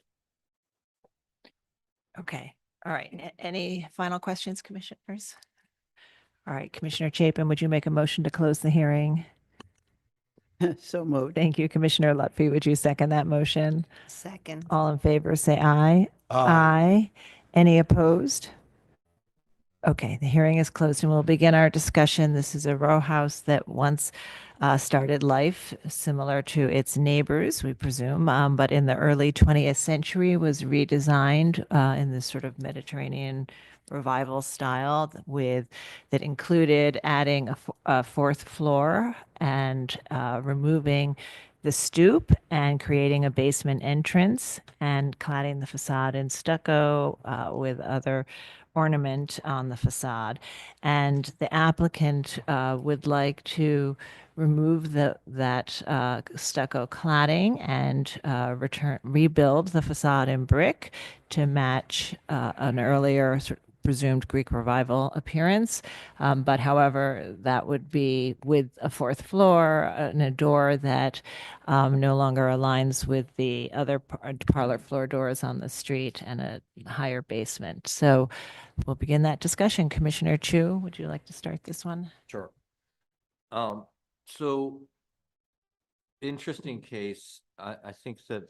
Okay, all right. Any final questions, commissioners? All right, Commissioner Chapin, would you make a motion to close the hearing? So moved. Thank you. Commissioner Lutfi, would you second that motion? Second. All in favor, say aye. Aye. Any opposed? Okay, the hearing is closed and we'll begin our discussion. This is a row house that once started life similar to its neighbors, we presume, but in the early 20th century was redesigned in this sort of Mediterranean revival style that included adding a fourth floor and removing the stoop and creating a basement entrance and cladding the facade in stucco with other ornament on the facade. And the applicant would like to remove that stucco cladding and rebuild the facade in brick to match an earlier sort of presumed Greek revival appearance. But however, that would be with a fourth floor and a door that no longer aligns with the other parlor floor doors on the street and a higher basement. So we'll begin that discussion. Commissioner Chu, would you like to start this one? Sure. So interesting case. I think that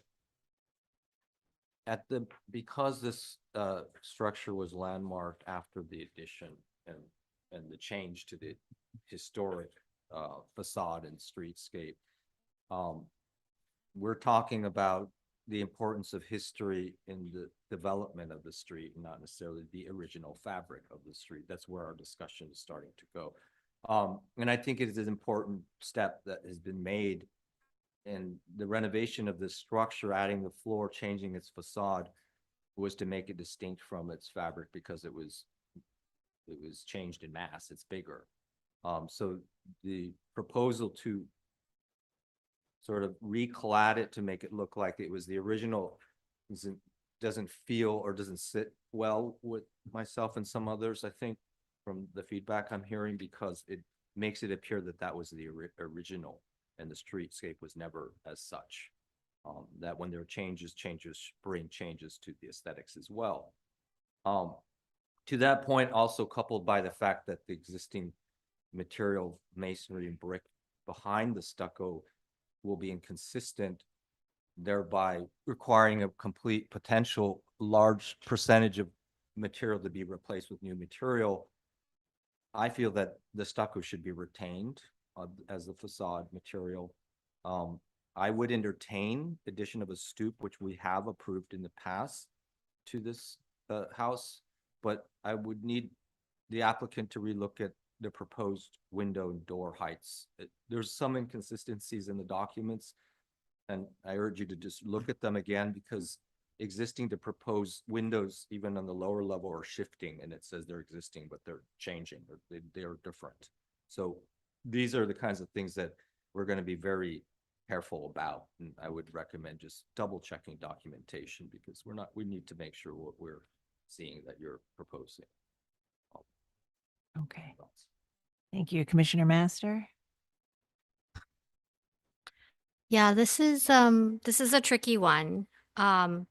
because this structure was landmarked after the addition and the change to the historic facade and streetscape, we're talking about the importance of history in the development of the street, and not necessarily the original fabric of the street. That's where our discussion is starting to go. And I think it is an important step that has been made in the renovation of this structure. Adding the floor, changing its facade, was to make it distinct from its fabric because it was changed in mass. It's bigger. So the proposal to sort of reclad it to make it look like it was the original doesn't feel or doesn't sit well with myself and some others, I think, from the feedback I'm hearing, because it makes it appear that that was the original and the streetscape was never as such. That when there are changes bring changes to the aesthetics as well. To that point, also coupled by the fact that the existing material, masonry and brick behind the stucco, will be inconsistent, thereby requiring a complete potential large percentage of material to be replaced with new material. I feel that the stucco should be retained as the facade material. I would entertain addition of a stoop, which we have approved in the past to this house, but I would need the applicant to relook at the proposed window and door heights. There's some inconsistencies in the documents, and I urge you to just look at them again, because existing to proposed windows, even on the lower level, are shifting, and it says they're existing, but they're changing, or they're different. So these are the kinds of things that we're going to be very careful about, and I would recommend just double checking documentation, because we need to make sure what we're seeing that you're proposing. Okay. Thank you. Commissioner Master? Yeah, this is a tricky one. The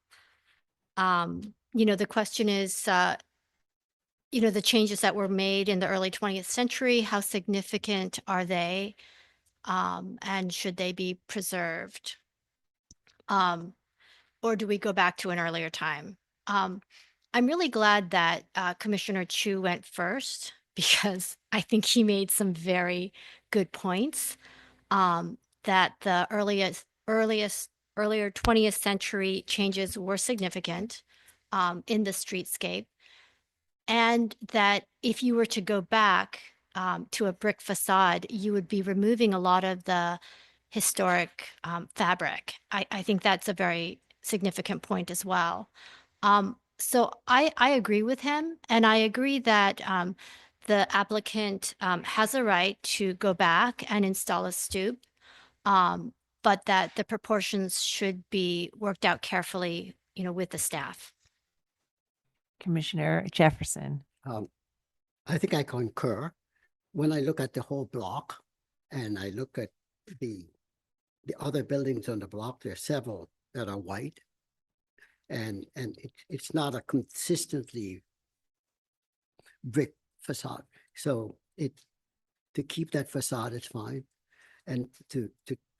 question is, the changes that were made in the early 20th century, how significant are they? And should they be preserved? Or do we go back to an earlier time? I'm really glad that Commissioner Chu went first, because I think he made some very good points, that the earlier 20th century changes were significant in the streetscape, and that if you were to go back to a brick facade, you would be removing a lot of the historic fabric. I think that's a very significant point as well. So I agree with him, and I agree that the applicant has a right to go back and install a stoop, but that the proportions should be worked out carefully, with the staff. Commissioner Jefferson. I think I concur. When I look at the whole block and I look at the other buildings on the block, there are several that are white. And it's not a consistently brick facade. So to keep that facade is fine. And to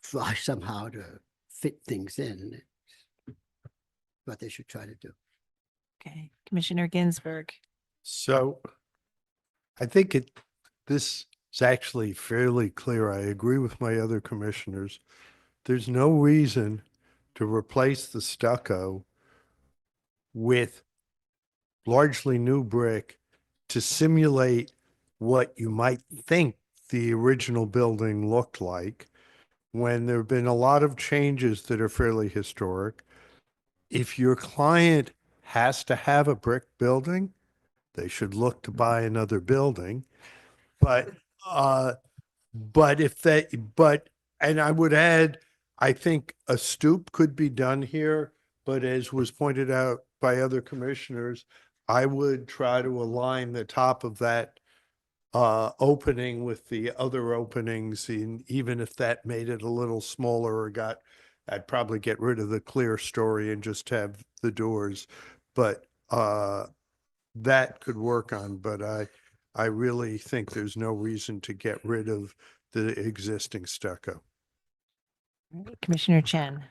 try somehow to fit things in, what they should try to do. Okay. Commissioner Ginsburg. So I think this is actually fairly clear. I agree with my other commissioners. There's no reason to replace the stucco with largely new brick to simulate what you might think the original building looked like, when there have been a lot of changes that are fairly historic. If your client has to have a brick building, they should look to buy another building. But and I would add, I think a stoop could be done here, but as was pointed out by other commissioners, I would try to align the top of that opening with the other openings, and even if that made it a little smaller or I'd probably get rid of the clear story and just have the doors. But that could work on, but I really think there's no reason to get rid of the existing stucco. Commissioner Chen.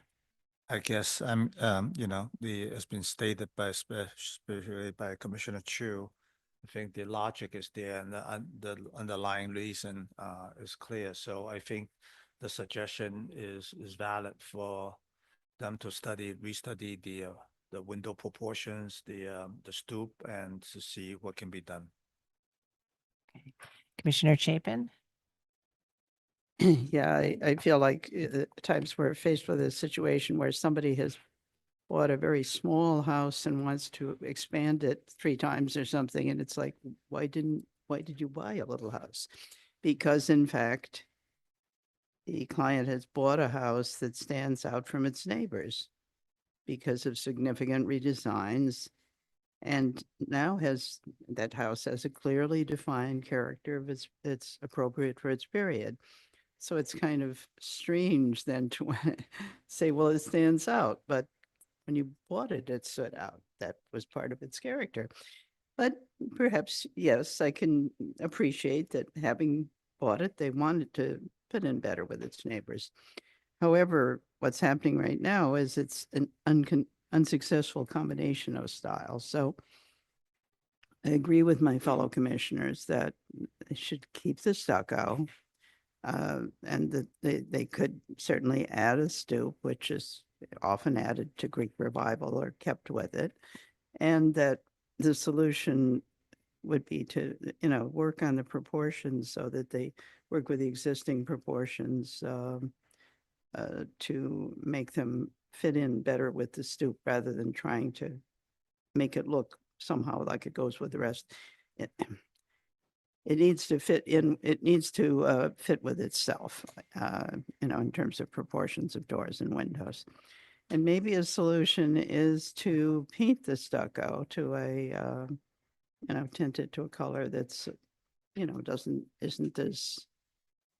I guess it's been stated especially by Commissioner Chu. I think the logic is there and the underlying reason is clear. So I think the suggestion is valid for them to restudy the window proportions, the stoop, and to see what can be done. Okay. Commissioner Chapin. Yeah, I feel like at times we're faced with a situation where somebody has bought a very small house and wants to expand it 3 times or something. And it's like, why did you buy a little house? Because in fact, the client has bought a house that stands out from its neighbors because of significant redesigns, and now that house has a clearly defined character of it's appropriate for its period. So it's kind of strange then to say, well, it stands out, but when you bought it, it stood out. That was part of its character. But perhaps, yes, I can appreciate that having bought it, they wanted to fit in better with its neighbors. However, what's happening right now is it's an unsuccessful combination of styles. So I agree with my fellow commissioners that they should keep the stucco, and that they could certainly add a stoop, which is often added to Greek revival or kept with it, and that the solution would be to work on the proportions so that they work with the existing proportions to make them fit in better with the stoop, rather than trying to make it look somehow like it goes with the rest. It needs to fit in. It needs to fit with itself, in terms of proportions of doors and windows. And maybe a solution is to paint the stucco to a, tint it to a color that's, isn't as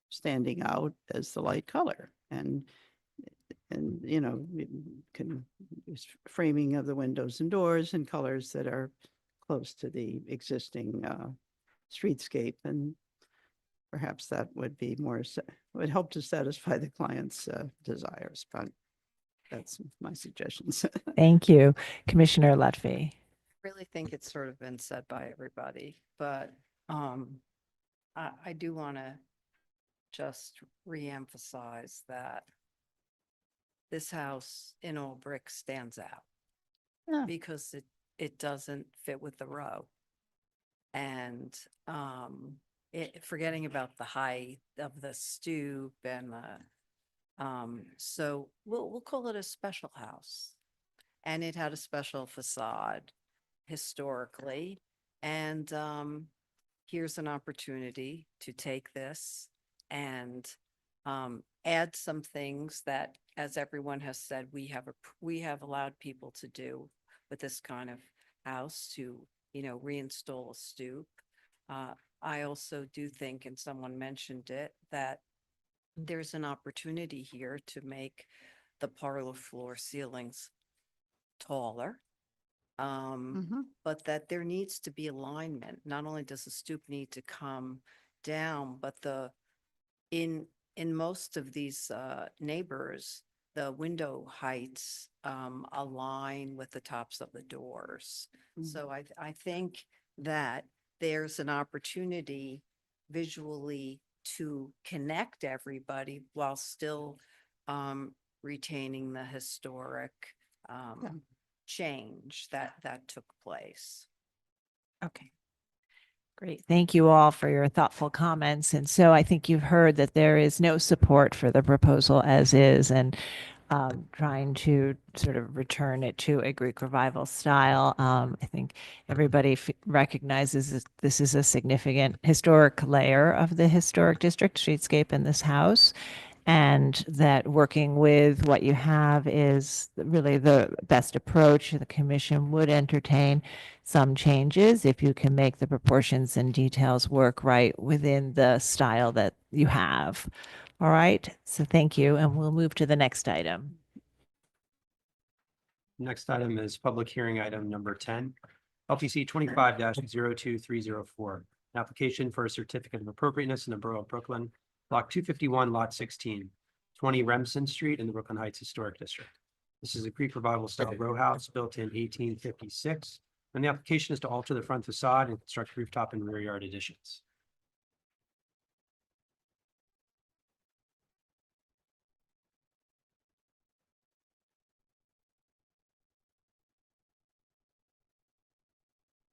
standing out as the light color. And can use framing of the windows and doors in colors that are close to the existing streetscape, and perhaps that would be would help to satisfy the client's desires. But that's my suggestions. Thank you. Commissioner Lutfi. Really think it's sort of been said by everybody, but I do want to just reemphasize that this house in all brick stands out because it doesn't fit with the row. And forgetting about the height of the stoop and so we'll call it a special house. and it had a special facade historically. And here's an opportunity to take this and add some things that, as everyone has said, we have allowed people to do with this kind of house to, reinstall a stoop. I also do think, and someone mentioned it, that there's an opportunity here to make the parlor floor ceilings taller. But that there needs to be alignment. Not only does the stoop need to come down, but in most of these neighbors, the window heights align with the tops of the doors. So I think that there's an opportunity visually to connect everybody while still retaining the historic change that took place. Okay. Great. Thank you all for your thoughtful comments. And so I think you've heard that there is no support for the proposal as is, and trying to sort of return it to a Greek revival style. I think everybody recognizes that this is a significant historic layer of the historic district streetscape in this house, and that working with what you have is really the best approach. The commission would entertain some changes if you can make the proportions and details work right within the style that you have. All right, so thank you, and we'll move to the next item. Next item is public hearing item number 10, LPC 25-02304. An application for a certificate of appropriateness in the Borough of Brooklyn, block 251, lot 16, 20 Remsen Street in the Brooklyn Heights Historic District. This is a Greek revival style row house built in 1856. And the application is to alter the front facade and construct rooftop and rear yard additions.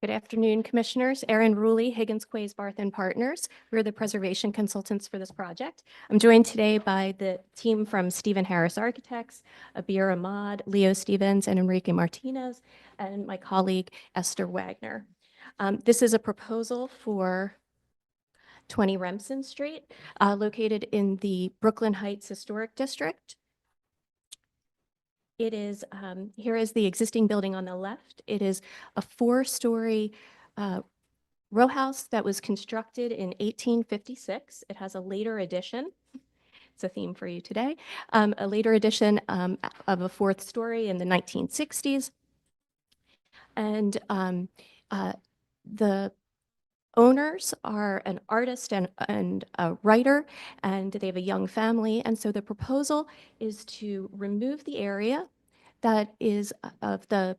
Good afternoon, Commissioners. Erin Ruley, Higgins Quays Barth and Partners. We're the preservation consultants for this project. I'm joined today by the team from Stephen Harris Architects, Abir Ahmad, Leo Stevens, and Enrique Martinez, and my colleague Esther Wagner. This is a proposal for 20 Remsen Street, located in the Brooklyn Heights Historic District. It is, here is the existing building on the left. It is a 4-story row house that was constructed in 1856. It has a later addition. It's a theme for you today. A later addition of a 4th story in the 1960s. And the owners are an artist and a writer, and they have a young family. And so the proposal is to remove the area that is of the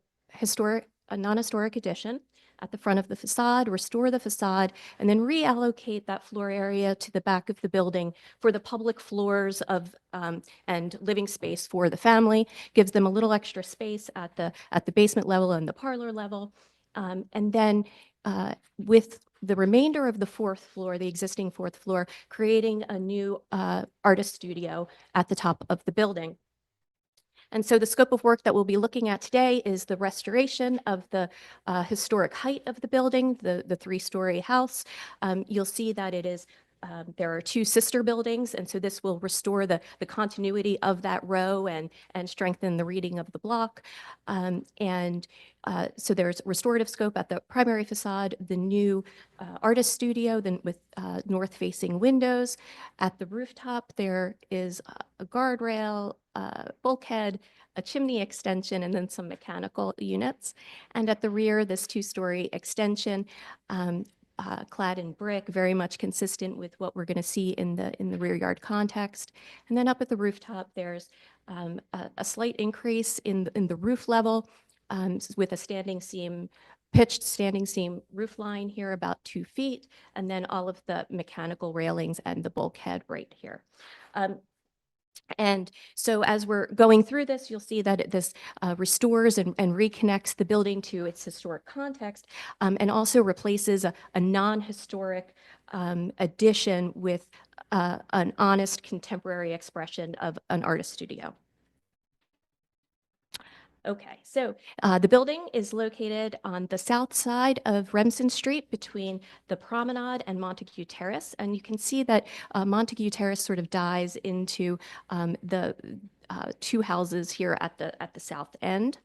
non-historic addition at the front of the facade, restore the facade, and then reallocate that floor area to the back of the building for the public floors of and living space for the family. Gives them a little extra space at the basement level and the parlor level. And then with the remainder of the 4th floor, the existing 4th floor, creating a new artist studio at the top of the building. And so the scope of work that we'll be looking at today is the restoration of the historic height of the building, the 3-story house. You'll see that it is there are 2 sister buildings, and so this will restore the continuity of that row and strengthen the reading of the block. So there's restorative scope at the primary facade, the new artist studio, then with north-facing windows. At the rooftop, there is a guardrail, bulkhead, a chimney extension, and then some mechanical units. And at the rear, this 2-story extension, clad in brick, very much consistent with what we're going to see in the rear yard context. And then up at the rooftop, there's a slight increase in the roof level with a pitched standing seam roof line here about 2 feet, and then all of the mechanical railings and the bulkhead right here. And so as we're going through this, you'll see that this restores and reconnects the building to its historic context, and also replaces a non-historic addition with an honest contemporary expression of an artist studio. Okay, so the building is located on the south side of Remsen Street between the Promenade and Montague Terrace. And you can see that Montague Terrace sort of dies into the two houses here at the south end.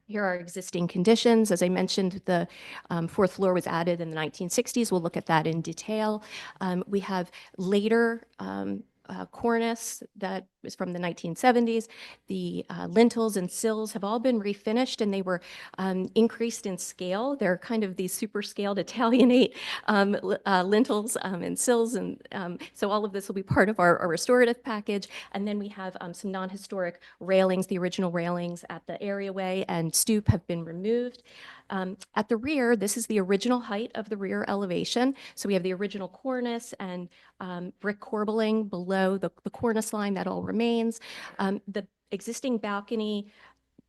Here are existing conditions. As I mentioned, the fourth floor was added in the 1960s. We'll look at that in detail. We have later cornice that is from the 1970s. The lintels and sills have all been refinished, and they were increased in scale. They're kind of these super scaled Italianate lintels and sills, and so all of this will be part of our restorative package. And then we have some non-historic railings. The original railings at the areaway and stoop have been removed. At the rear, this is the original height of the rear elevation. So we have the original cornice and brick corbelling below the cornice line. That all remains. The existing balcony,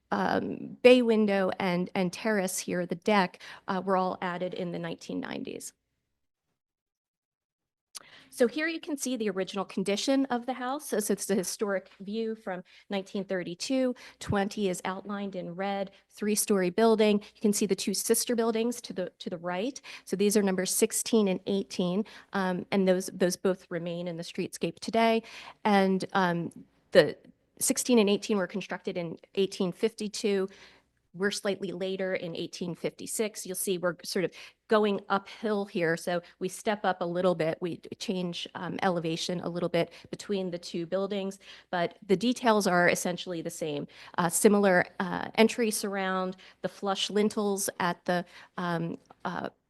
bay window, and terrace here, the deck, were all added in the 1990s. So here you can see the original condition of the house. So it's a historic view from 1932. 20 is outlined in red, three-story building. You can see the two sister buildings to the right. So these are numbers 16 and 18, and those both remain in the streetscape today. And the 16 and 18 were constructed in 1852. We're slightly later in 1856. You'll see we're sort of going uphill here. So we step up a little bit. We change elevation a little bit between the two buildings, but the details are essentially the same. Similar entry surround, the flush lintels at the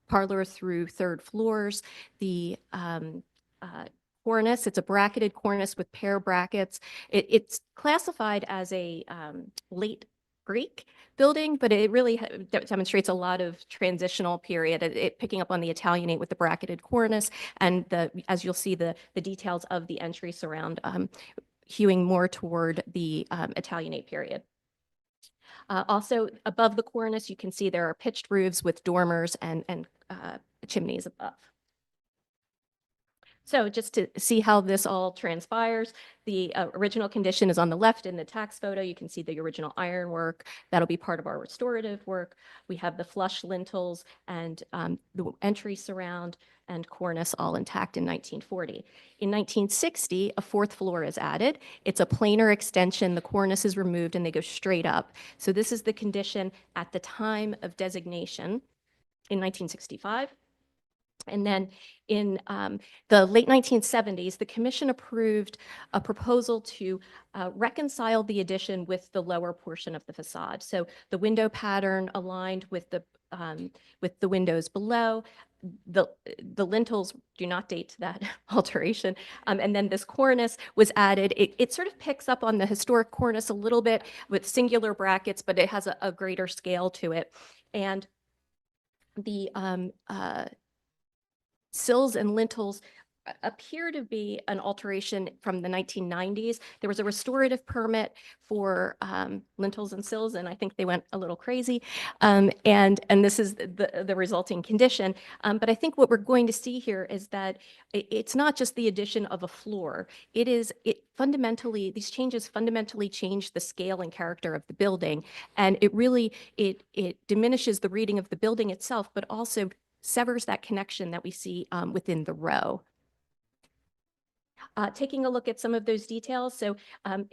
parlor through third floors, the cornice. It's a bracketed cornice with pair brackets. It's classified as a late Greek building, but it really demonstrates a lot of transitional period, picking up on the Italianate with the bracketed cornice, and as you'll see, the details of the entry surround hewing more toward the Italianate period. Also, above the cornice, you can see there are pitched roofs with dormers and chimneys above. So just to see how this all transpires, the original condition is on the left in the tax photo. You can see the original ironwork. That'll be part of our restorative work. We have the flush lintels and the entry surround and cornice all intact in 1940. In 1960, a fourth floor is added. It's a planar extension. The cornice is removed and they go straight up. So this is the condition at the time of designation in 1965. And then in the late 1970s, the commission approved a proposal to reconcile the addition with the lower portion of the facade. So the window pattern aligned with the windows below. The lintels do not date to that alteration. And then this cornice was added. It sort of picks up on the historic cornice a little bit with singular brackets, but it has a greater scale to it. And the sills and lintels appear to be an alteration from the 1990s. There was a restorative permit for lintels and sills, and I think they went a little crazy. And this is the resulting condition. But I think what we're going to see here is that it's not just the addition of a floor. It fundamentally, these changes fundamentally change the scale and character of the building. And it really, it diminishes the reading of the building itself, but also severs that connection that we see within the row. Taking a look at some of those details. So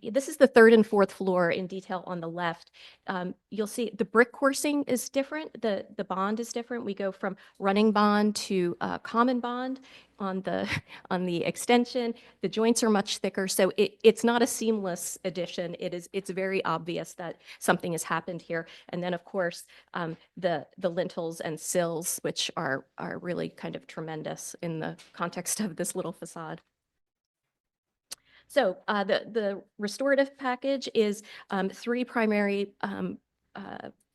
this is the third and fourth floor in detail on the left. You'll see the brick coursing is different. The bond is different. We go from running bond to common bond on the extension. The joints are much thicker, so it's not a seamless addition. It's very obvious that something has happened here. And then, of course, the lintels and sills, which are really kind of tremendous in the context of this little facade. So the restorative package is three primary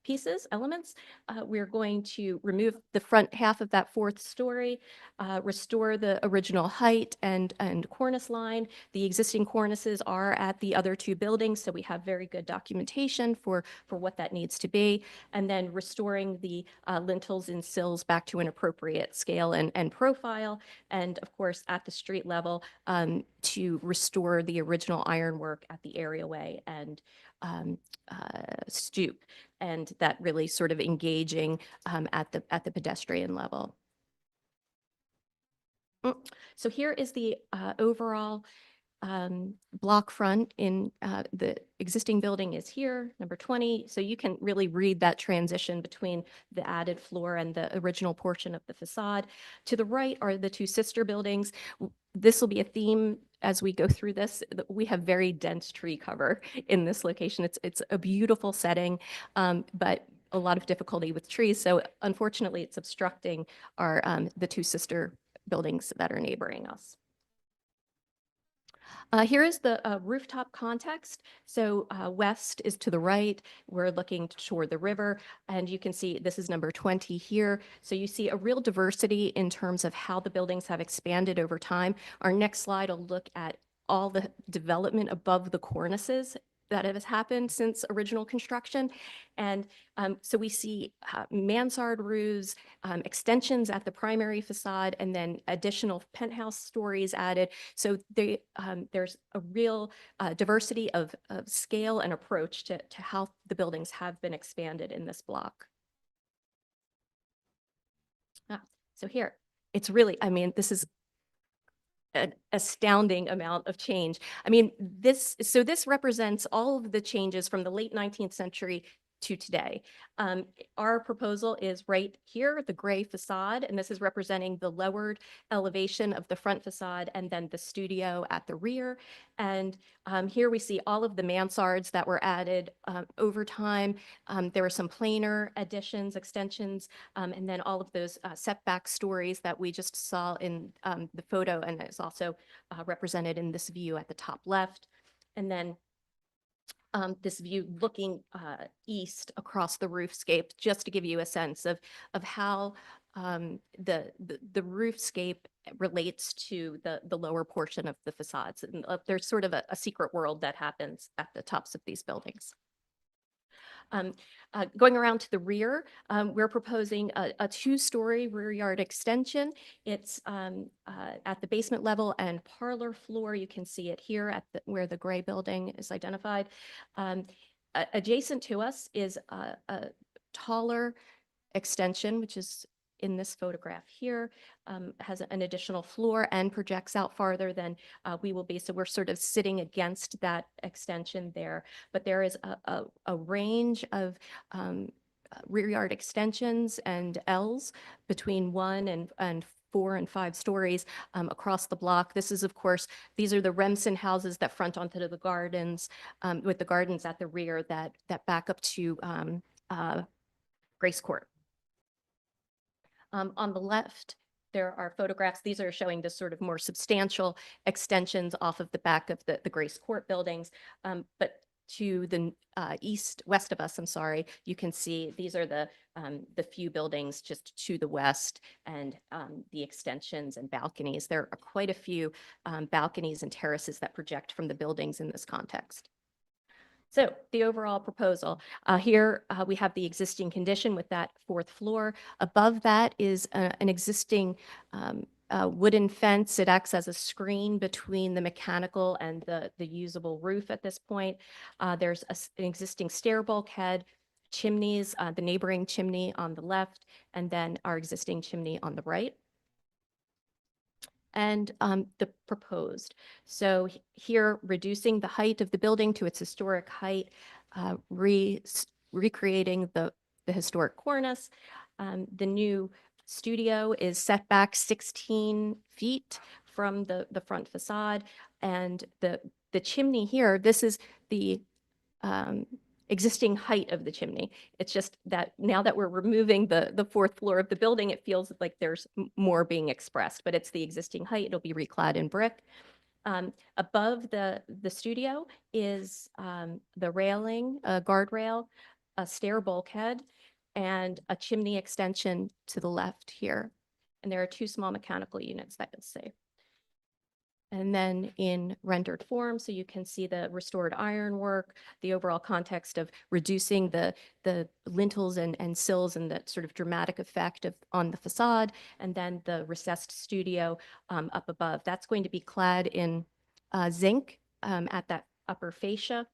pieces, elements. We're going to remove the front half of that fourth story, restore the original height and cornice line. The existing cornices are at the other two buildings, so we have very good documentation for what that needs to be. And then restoring the lintels and sills back to an appropriate scale and profile. And of course, at the street level, to restore the original ironwork at the areaway and stoop, and that really sort of engaging at the pedestrian level. So here is the overall block front in the existing building is here, number 20. So you can really read that transition between the added floor and the original portion of the facade. To the right are the two sister buildings. This will be a theme as we go through this. We have very dense tree cover in this location. It's a beautiful setting, but a lot of difficulty with trees. So unfortunately, it's obstructing our the two sister buildings that are neighboring us. Here is the rooftop context. So west is to the right. We're looking toward the river, and you can see this is number 20 here. So you see a real diversity in terms of how the buildings have expanded over time. Our next slide will look at all the development above the cornices that has happened since original construction. And so we see mansard roofs, extensions at the primary facade, and then additional penthouse stories added. So there's a real diversity of scale and approach to how the buildings have been expanded in this block. So here, it's really, I mean, this is an astounding amount of change. I mean, this represents all of the changes from the late 19th century to today. Our proposal is right here, the gray facade, and this is representing the lowered elevation of the front facade and then the studio at the rear. And here we see all of the mansards that were added over time. There were some planar additions, extensions, and then all of those setback stories that we just saw in the photo, and it's also represented in this view at the top left. And then this view looking east across the roofscape, just to give you a sense of how the roofscape relates to the lower portion of the facades. And there's sort of a secret world that happens at the tops of these buildings. Going around to the rear, we're proposing a two-story rear yard extension. It's at the basement level and parlor floor. You can see it here at where the gray building is identified. Adjacent to us is a taller extension, which is in this photograph here, has an additional floor and projects out farther than we will be. So we're sort of sitting against that extension there. But there is a range of rear yard extensions and Ls between 1 and 4 and 5 stories across the block. This is, of course, these are the Remsen houses that front onto the gardens, with the gardens at the rear that back up to Grace Court. On the left, there are photographs. These are showing the sort of more substantial extensions off of the back of the Grace Court buildings. But to the west of us, I'm sorry, you can see these are the few buildings just to the west and the extensions and balconies. There are quite a few balconies and terraces that project from the buildings in this context. So the overall proposal, here we have the existing condition with that 4th floor. Above that is an existing wooden fence. It acts as a screen between the mechanical and the usable roof at this point. There's an existing stair bulkhead, chimneys, the neighboring chimney on the left, and then our existing chimney on the right. And the proposed. So here, reducing the height of the building to its historic height, recreating the historic cornice. The new studio is set back 16 feet from the front facade. And the chimney here, this is the existing height of the chimney. It's just that now that we're removing the 4th floor of the building, it feels like there's more being expressed, but it's the existing height. It'll be reclad in brick. Above the studio is the railing, guardrail. a stair bulkhead and a chimney extension to the left here. And there are two small mechanical units that you'll see. And then in rendered form, so you can see the restored ironwork, the overall context of reducing the lintels and sills and that sort of dramatic effect on the facade, and then the recessed studio up above. That's going to be clad in zinc at that upper fascia,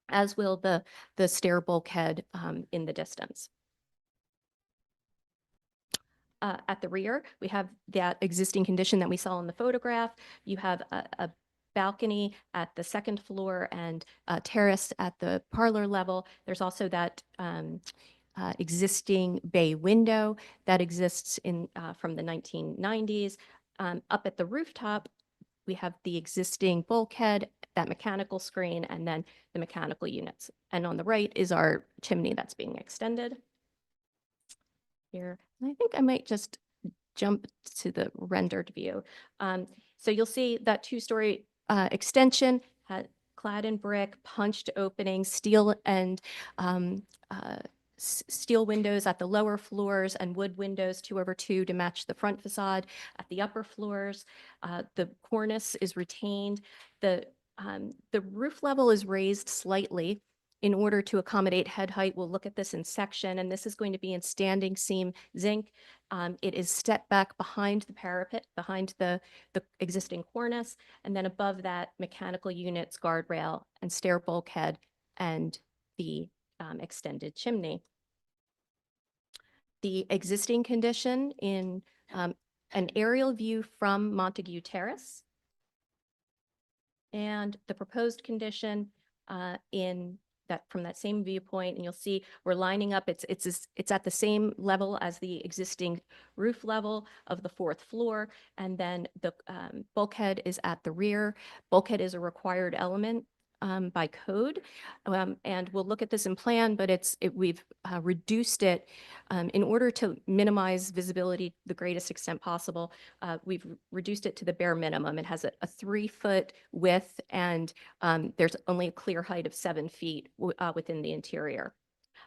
as will the stair bulkhead in the distance. At the rear, we have that existing condition that we saw in the photograph. You have a balcony at the second floor and a terrace at the parlor level. There's also that existing bay window that exists in from the 1990s. Up at the rooftop, we have the existing bulkhead, that mechanical screen, and then the mechanical units. And on the right is our chimney that's being extended here. And I think I might just jump to the rendered view. So you'll see that two-story extension clad in brick, punched openings, steel and steel windows at the lower floors and wood windows 2/2 to match the front facade at the upper floors. The cornice is retained. The roof level is raised slightly in order to accommodate head height. We'll look at this in section, and this is going to be in standing seam zinc. It is set back behind the parapet, behind the existing cornice, and then above that, mechanical units, guardrail, and stair bulkhead, and the extended chimney. The existing condition in an aerial view from Montague Terrace, and the proposed condition in that from that same viewpoint, and you'll see we're lining up. It's at the same level as the existing roof level of the fourth floor, and then the bulkhead is at the rear. Bulkhead is a required element by code, and we'll look at this in plan, but we've reduced it in order to minimize visibility the greatest extent possible. We've reduced it to the bare minimum. It has a 3-foot width, and there's only a clear height of 7 feet within the interior.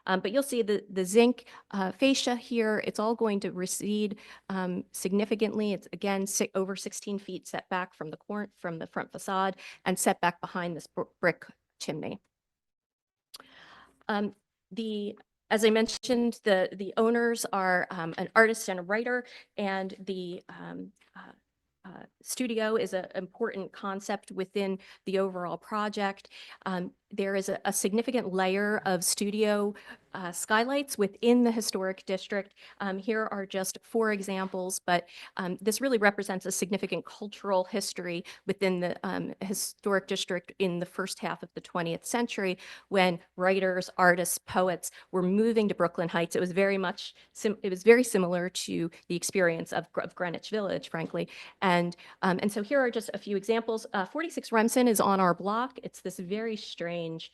But you'll see the zinc fascia here, it's all going to recede significantly. It's again over 16 feet set back from the front facade and set back behind this brick chimney. As I mentioned, the owners are an artist and a writer, and the studio is an important concept within the overall project. There is a significant layer of studio skylights within the historic district. Here are just 4 examples, but this really represents a significant cultural history within the historic district in the first half of the 20th century, when writers, artists, poets were moving to Brooklyn Heights. It was very similar to the experience of Greenwich Village, frankly. And so here are just a few examples. 46 Remsen is on our block. It's this very strange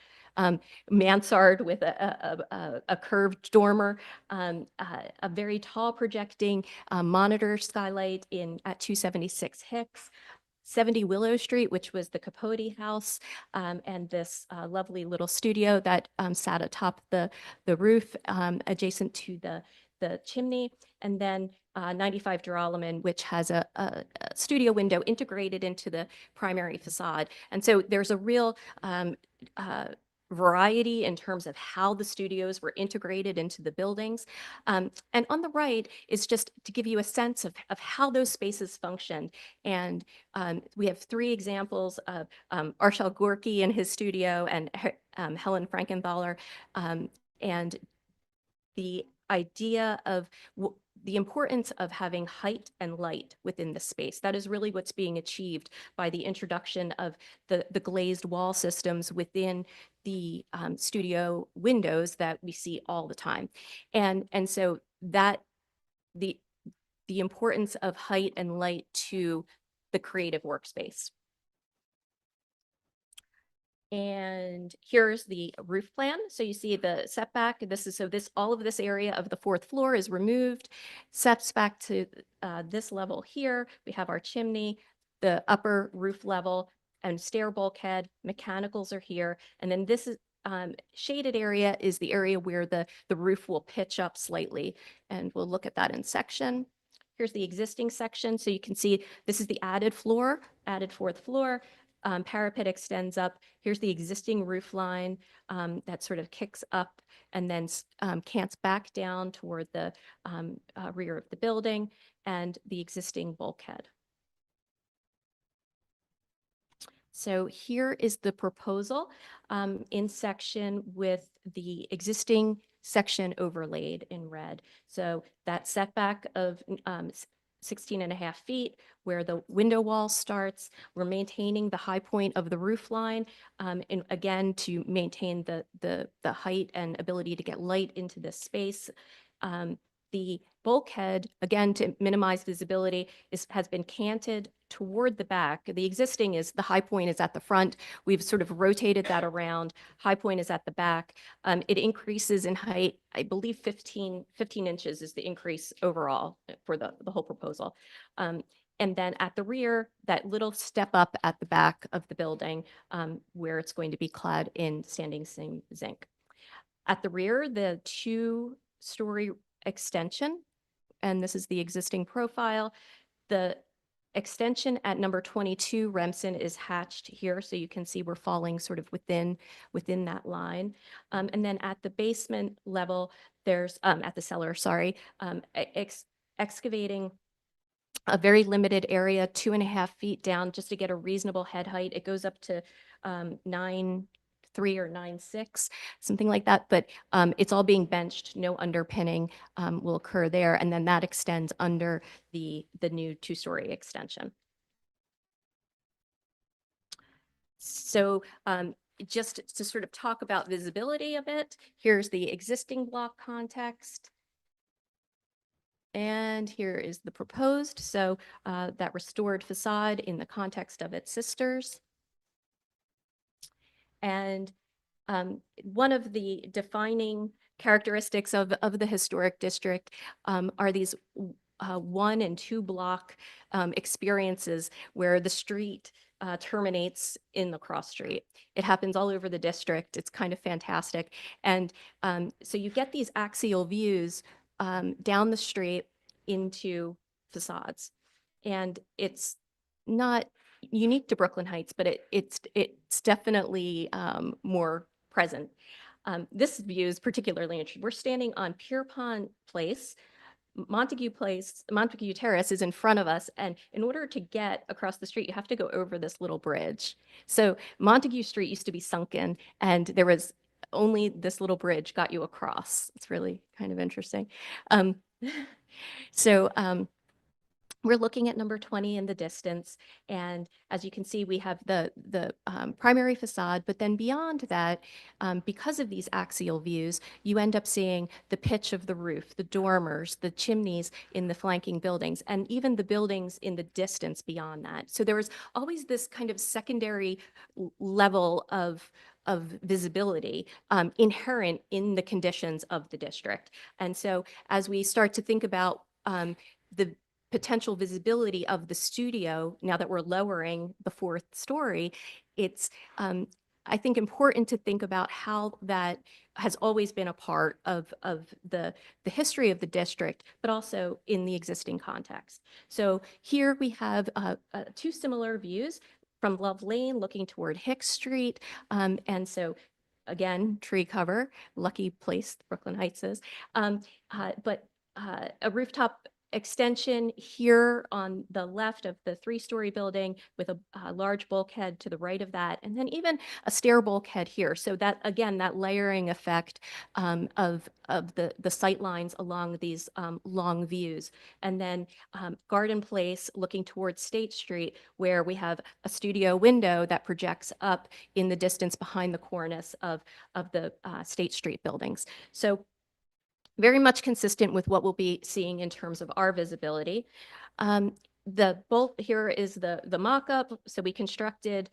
mansard with a curved dormer, a very tall projecting monitor skylight at 276 Hicks. 70 Willow Street, which was the Capote house, and this lovely little studio that sat atop the roof adjacent to the chimney, and then 95 Joralemon, which has a studio window integrated into the primary facade. And so there's a real variety in terms of how the studios were integrated into the buildings. And on the right is just to give you a sense of how those spaces functioned. And we have 3 examples of Arshel Gorky in his studio and Helen Frankenthaler, and the idea of the importance of having height and light within the space. That is really what's being achieved by the introduction of the glazed wall systems within the studio windows that we see all the time. And so that the importance of height and light to the creative workspace. And here's the roof plan. So you see the setback. All of this area of the 4th floor is removed, sets back to this level here. We have our chimney, the upper roof level, and stair bulkhead. Mechanicals are here. And then this is shaded area is the area where the roof will pitch up slightly, and we'll look at that in section. Here's the existing section. So you can see this is the added floor, added fourth floor. Parapet extends up. Here's the existing roof line that sort of kicks up and then cants back down toward the rear of the building and the existing bulkhead. So here is the proposal in section with the existing section overlaid in red. So that setback of 16.5 feet where the window wall starts, we're maintaining the high point of the roof line, and again, to maintain the height and ability to get light into this space. The bulkhead, again, to minimize visibility, has been canted toward the back. The existing is, the high point is at the front. We've sort of rotated that around. High point is at the back. It increases in height, I believe 15 inches is the increase overall for the whole proposal. And then at the rear, that little step up at the back of the building where it's going to be clad in standing seam zinc. At the rear, the 2-story extension, and this is the existing profile. The extension at number 22, Remsen, is hatched here, so you can see we're falling sort of within that line. And then at the basement level, there's, at the cellar, sorry, excavating a very limited area, 2.5 feet down, just to get a reasonable head height. It goes up to 9.3 or 9.6, something like that. But it's all being benched. No underpinning will occur there. And then that extends under the new 2-story extension. So just to sort of talk about visibility a bit, here's the existing block context. And here is the proposed. So that restored facade in the context of its sisters. And one of the defining characteristics of the historic district are these 1 and 2 block experiences where the street terminates in the cross street. It happens all over the district. It's kind of fantastic. And so you get these axial views down the street into facades. And it's not unique to Brooklyn Heights, but it's definitely more present. This view is particularly interesting. We're standing on Pierpont Place. Montague Terrace is in front of us, and in order to get across the street, you have to go over this little bridge. So Montague Street used to be sunken, and there was only this little bridge got you across. It's really kind of interesting. So we're looking at number 20 in the distance, and as you can see, we have the primary facade, but then beyond that, because of these axial views, you end up seeing the pitch of the roof, the dormers, the chimneys in the flanking buildings, and even the buildings in the distance beyond that. So there was always this kind of secondary level of visibility inherent in the conditions of the district. And so as we start to think about the potential visibility of the studio, now that we're lowering the 4th story, it's, I think, important to think about how that has always been a part of the history of the district, but also in the existing context. So here we have 2 similar views from Love Lane looking toward Hicks Street. And so again, tree cover, lucky place Brooklyn Heights is. But a rooftop extension here on the left of the 3-story building with a large bulkhead to the right of that, and then even a stair bulkhead here. So that, again, that layering effect of the sight lines along these long views. And then Garden Place looking towards State Street, where we have a studio window that projects up in the distance behind the cornice of the State Street buildings. So very much consistent with what we'll be seeing in terms of our visibility. Here is the mock-up. So we constructed,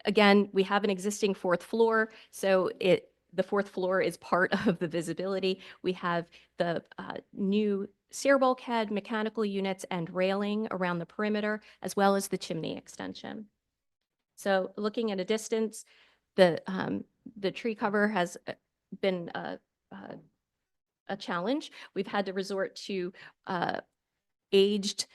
again, we have an existing 4th floor. So the 4th floor is part of the visibility. We have the new stair bulkhead, mechanical units, and railing around the perimeter, as well as the chimney extension. So looking at a distance, the the tree cover has been a challenge. We've had to resort to aged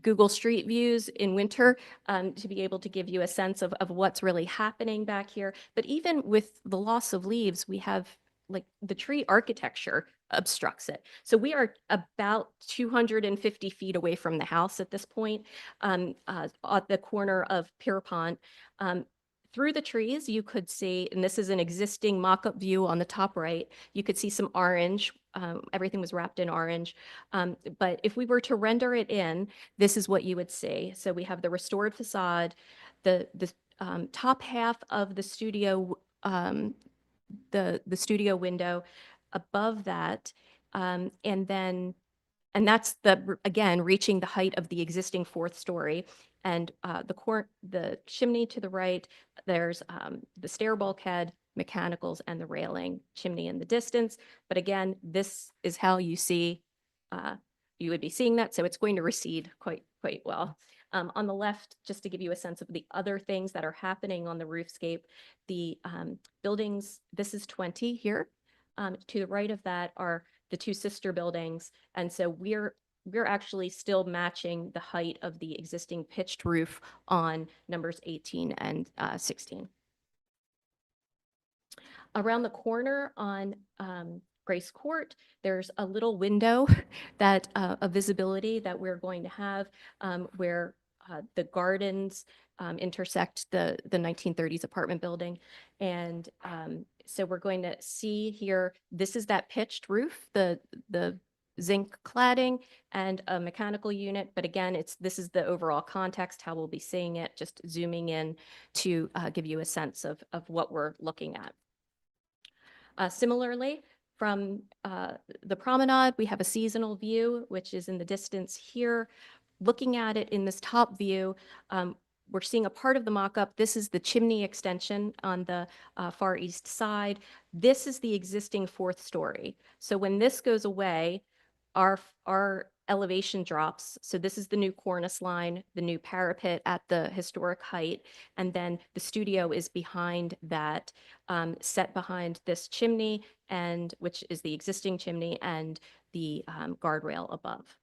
Google Street Views in winter to be able to give you a sense of what's really happening back here. But even with the loss of leaves, we have like the tree architecture obstructs it. So we are about 250 feet away from the house at this point, at the corner of Pierpont. Through the trees, you could see, and this is an existing mock-up view on the top right, you could see some orange. Everything was wrapped in orange. But if we were to render it in, this is what you would see. So we have the restored facade, the top half of the studio, the studio window above that, and that's again reaching the height of the existing fourth story. And the chimney to the right, there's the stair bulkhead, mechanicals, and the railing chimney in the distance. But again, this is how you see, you would be seeing that. So it's going to recede quite well. On the left, just to give you a sense of the other things that are happening on the roofscape, the buildings, this is 20 here. To the right of that are the two sister buildings. And so we're actually still matching the height of the existing pitched roof on numbers 18 and 16. Around the corner on Grace Court, there's a little window that of visibility that we're going to have where the gardens intersect the 1930s apartment building. And so we're going to see here, this is that pitched roof, the zinc cladding and a mechanical unit. But again, this is the overall context, how we'll be seeing it, just zooming in to give you a sense of what we're looking at. Similarly, from the promenade, we have a seasonal view, which is in the distance here. Looking at it in this top view, we're seeing a part of the mock-up. This is the chimney extension on the far east side. This is the existing fourth story. So when this goes away, our elevation drops. So this is the new cornice line, the new parapet at the historic height, and then the studio is behind that, set behind this chimney, and which is the existing chimney and the guardrail above.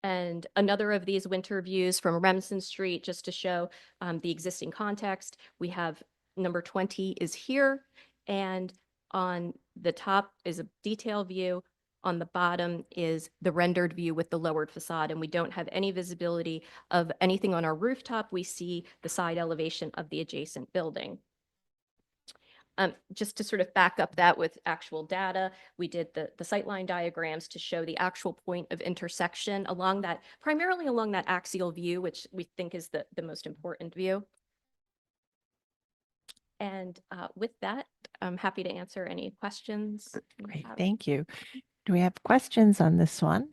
And another of these winter views from Remsen Street, just to show the existing context. We have number 20 is here, and on the top is a detail view. On the bottom is the rendered view with the lowered facade, and we don't have any visibility of anything on our rooftop. We see the side elevation of the adjacent building. Just to sort of back up that with actual data, we did the sightline diagrams to show the actual point of intersection along that, primarily along that axial view, which we think is the most important view. And with that, I'm happy to answer any questions. Great, thank you. Do we have questions on this one?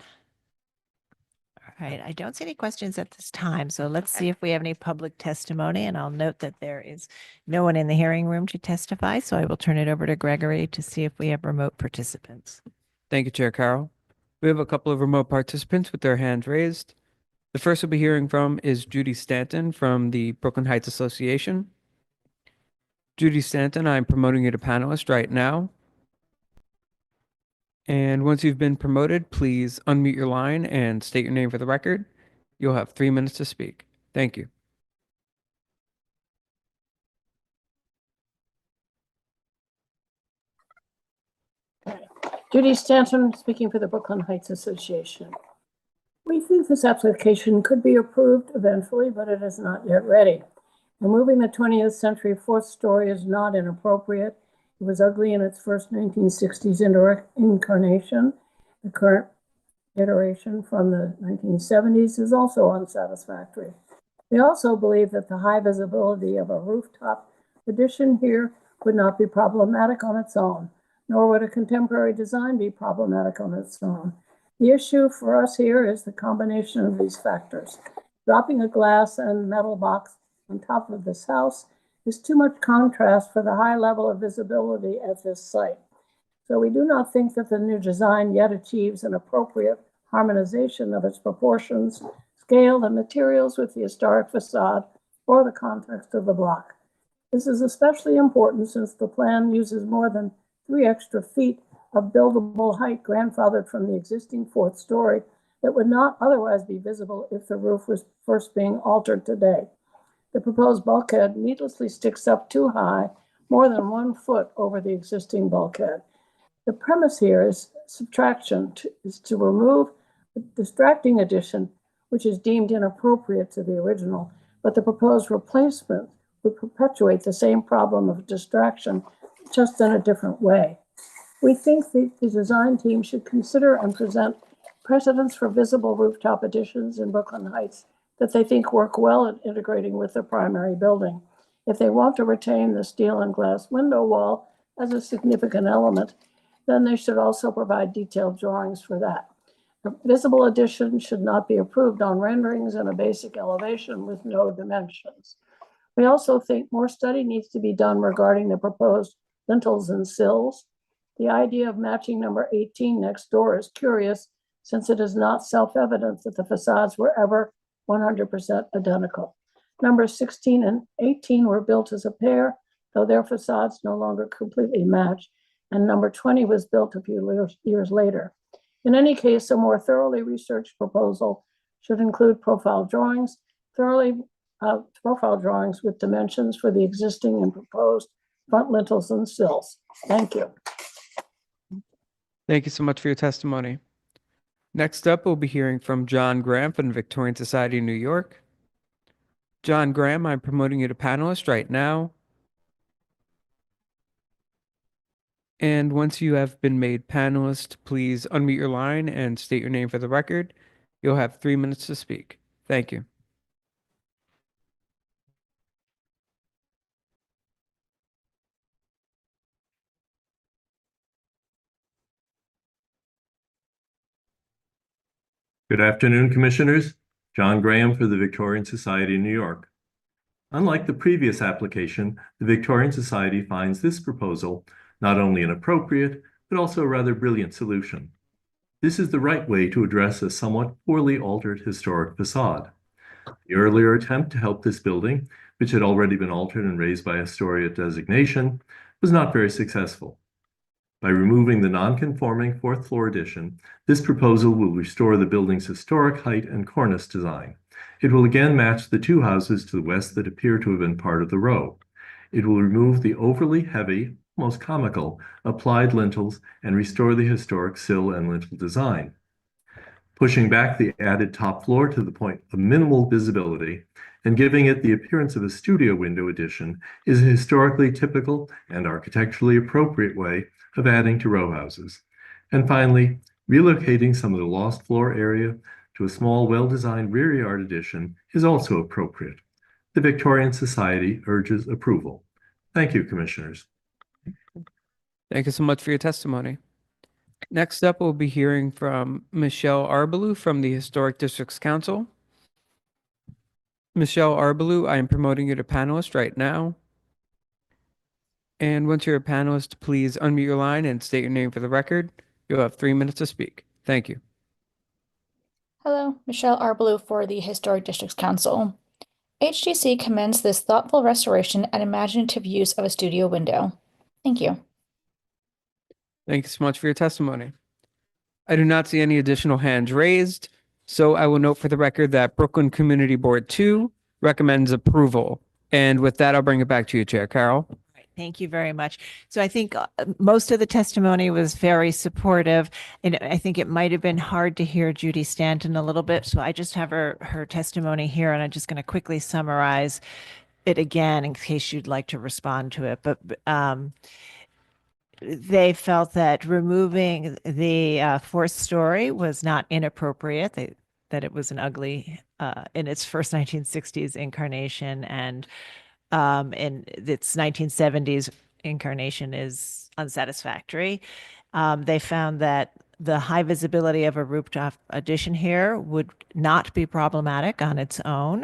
All right, I don't see any questions at this time, so let's see if we have any public testimony, and I'll note that there is no one in the hearing room to testify, so I will turn it over to Gregory to see if we have remote participants. Thank you, Chair Carroll. We have a couple of remote participants with their hands raised. The first we'll be hearing from is Judy Stanton from the Brooklyn Heights Association. Judy Stanton, I'm promoting you to panelist right now. And once you've been promoted, please unmute your line and state your name for the record. You'll have 3 minutes to speak. Thank you. Judy Stanton, speaking for the Brooklyn Heights Association. We think this application could be approved eventually, but it is not yet ready. Removing the 20th century fourth story is not inappropriate. It was ugly in its first 1960s incarnation. The current iteration from the 1970s is also unsatisfactory. We also believe that the high visibility of a rooftop addition here would not be problematic on its own, nor would a contemporary design be problematic on its own. The issue for us here is the combination of these factors. Dropping a glass and metal box on top of this house is too much contrast for the high level of visibility at this site. So we do not think that the new design yet achieves an appropriate harmonization of its proportions, scale, and materials with the historic facade or the context of the block. This is especially important since the plan uses more than 3 extra feet of buildable height grandfathered from the existing 4th story that would not otherwise be visible if the roof was first being altered today. The proposed bulkhead needlessly sticks up too high, more than 1 foot over the existing bulkhead. The premise here is subtraction, is to remove the distracting addition, which is deemed inappropriate to the original, but the proposed replacement would perpetuate the same problem of distraction, just in a different way. We think the design team should consider and present precedents for visible rooftop additions in Brooklyn Heights that they think work well at integrating with the primary building. If they want to retain the steel and glass window wall as a significant element, then they should also provide detailed drawings for that. A visible addition should not be approved on renderings in a basic elevation with no dimensions. We also think more study needs to be done regarding the proposed lintels and sills. The idea of matching number 18 next door is curious, since it is not self-evident that the facades were ever 100% identical. Numbers 16 and 18 were built as a pair, though their facades no longer completely match, and number 20 was built a few years later. In any case, a more thoroughly researched proposal should include profile drawings with dimensions for the existing and proposed front lintels and sills. Thank you. Thank you so much for your testimony. Next up, we'll be hearing from John Graham from the Victorian Society of New York. John Graham, I'm promoting you to panelist right now. And once you have been made panelist, please unmute your line and state your name for the record. You'll have 3 minutes to speak. Thank you. Good afternoon, Commissioners. John Graham for the Victorian Society of New York. Unlike the previous application, the Victorian Society finds this proposal not only an appropriate, but also a rather brilliant solution. This is the right way to address a somewhat poorly altered historic facade. The earlier attempt to help this building, which had already been altered and raised by a Historia designation, was not very successful. By removing the non-conforming 4th floor addition, this proposal will restore the building's historic height and cornice design. It will again match the 2 houses to the west that appear to have been part of the row. It will remove the overly heavy, almost comical, applied lintels and restore the historic sill and lintel design. Pushing back the added top floor to the point of minimal visibility and giving it the appearance of a studio window addition is a historically typical and architecturally appropriate way of adding to row houses. And finally, relocating some of the lost floor area to a small, well-designed rear yard addition is also appropriate. The Victorian Society urges approval. Thank you, Commissioners. Thank you so much for your testimony. Next up, we'll be hearing from Michelle Arbalou from the Historic Districts Council. Michelle Arbalou, I am promoting you to panelist right now. And once you're a panelist, please unmute your line and state your name for the record. You'll have 3 minutes to speak. Thank you. Hello, Michelle Arbalou for the Historic Districts Council. HDC commends this thoughtful restoration and imaginative use of a studio window. Thank you. Thank you so much for your testimony. I do not see any additional hands raised, so I will note for the record that Brooklyn Community Board 2 recommends approval. And with that, I'll bring it back to you, Chair Carroll. Thank you very much. So I think most of the testimony was very supportive, and I think it might have been hard to hear Judy Stanton a little bit. So I just have her testimony here, and I'm just going to quickly summarize it again in case you'd like to respond to it. But they felt that removing the 4th story was not inappropriate. That it was an ugly in its first 1960s incarnation, and in its 1970s incarnation is unsatisfactory. They found that the high visibility of a rooftop addition here would not be problematic on its own,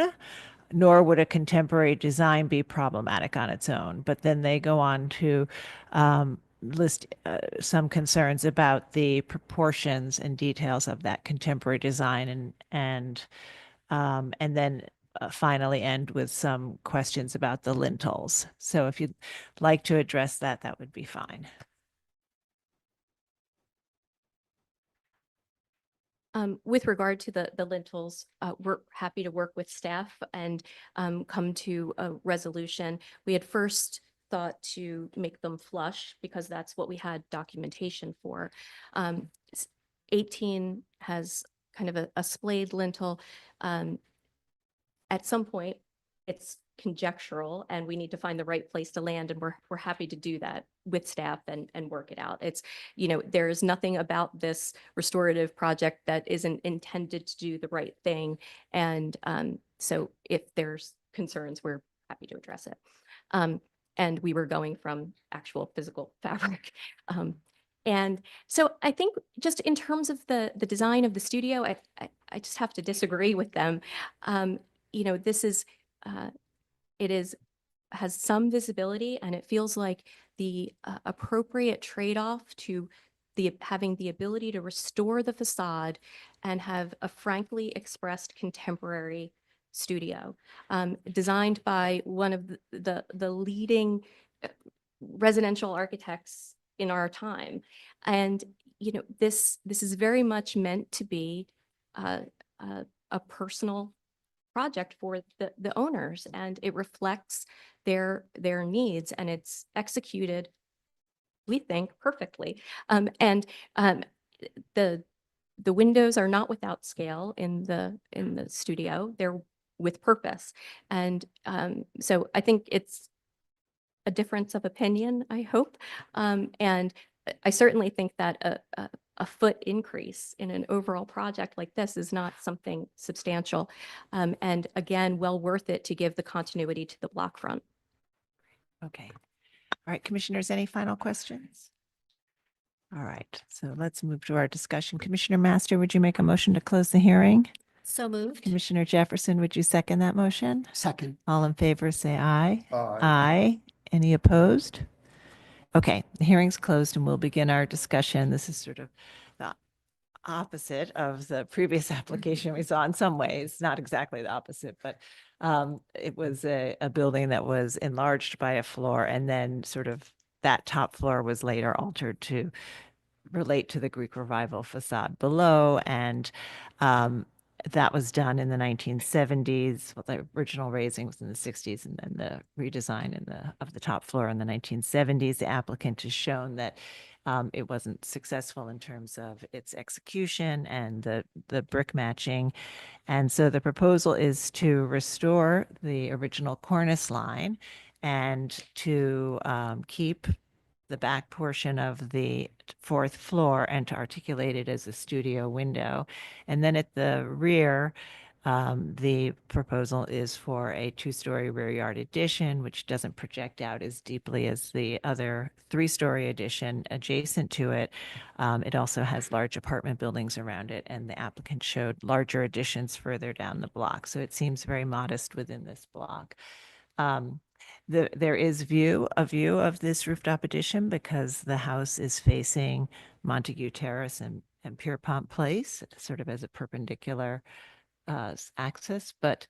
nor would a contemporary design be problematic on its own. But then they go on to list some concerns about the proportions and details of that contemporary design, and then finally end with some questions about the lintels. So if you'd like to address that, that would be fine. With regard to the lintels, we're happy to work with staff and come to a resolution. We had first thought to make them flush because that's what we had documentation for. 18 has kind of a splayed lintel. At some point, it's conjectural and we need to find the right place to land, and we're happy to do that with staff and work it out. It's, there is nothing about this restorative project that isn't intended to do the right thing. And so if there's concerns, we're happy to address it. And we were going from actual physical fabric. And so I think just in terms of the design of the studio, I just have to disagree with them. This is, has some visibility, and it feels like the appropriate trade-off to having the ability to restore the facade and have a frankly expressed contemporary studio, designed by one of the leading residential architects in our time. And, this is very much meant to be a personal project for the owners, and it reflects their needs, and it's executed, we think, perfectly. The windows are not without scale in the studio. They're with purpose. And so I think it's a difference of opinion, I hope. And I certainly think that a foot increase in an overall project like this is not something substantial. And again, well worth it to give the continuity to the block front. Okay. All right, commissioners, any final questions? All right, so let's move to our discussion. Commissioner Master, would you make a motion to close the hearing? So moved. Commissioner Jefferson, would you second that motion? Second. All in favor, say aye. Aye. Aye. Any opposed? Okay, the hearing's closed and we'll begin our discussion. This is sort of the opposite of the previous application we saw in some ways, not exactly the opposite, but it was a building that was enlarged by a floor, and then sort of that top floor was later altered to relate to the Greek Revival facade below. And that was done in the 1970s. Well, the original raising was in the 60s, and then the redesign of the top floor in the 1970s. The applicant has shown that it wasn't successful in terms of its execution and the brick matching. And so the proposal is to restore the original cornice line and to keep the back portion of the fourth floor and to articulate it as a studio window. And then at the rear, the proposal is for a two-story rear yard addition, which doesn't project out as deeply as the other three-story addition adjacent to it. It also has large apartment buildings around it, and the applicant showed larger additions further down the block. So it seems very modest within this block. There is a view of this rooftop addition because the house is facing Montague Terrace and Pierpont Place, sort of as a perpendicular axis. But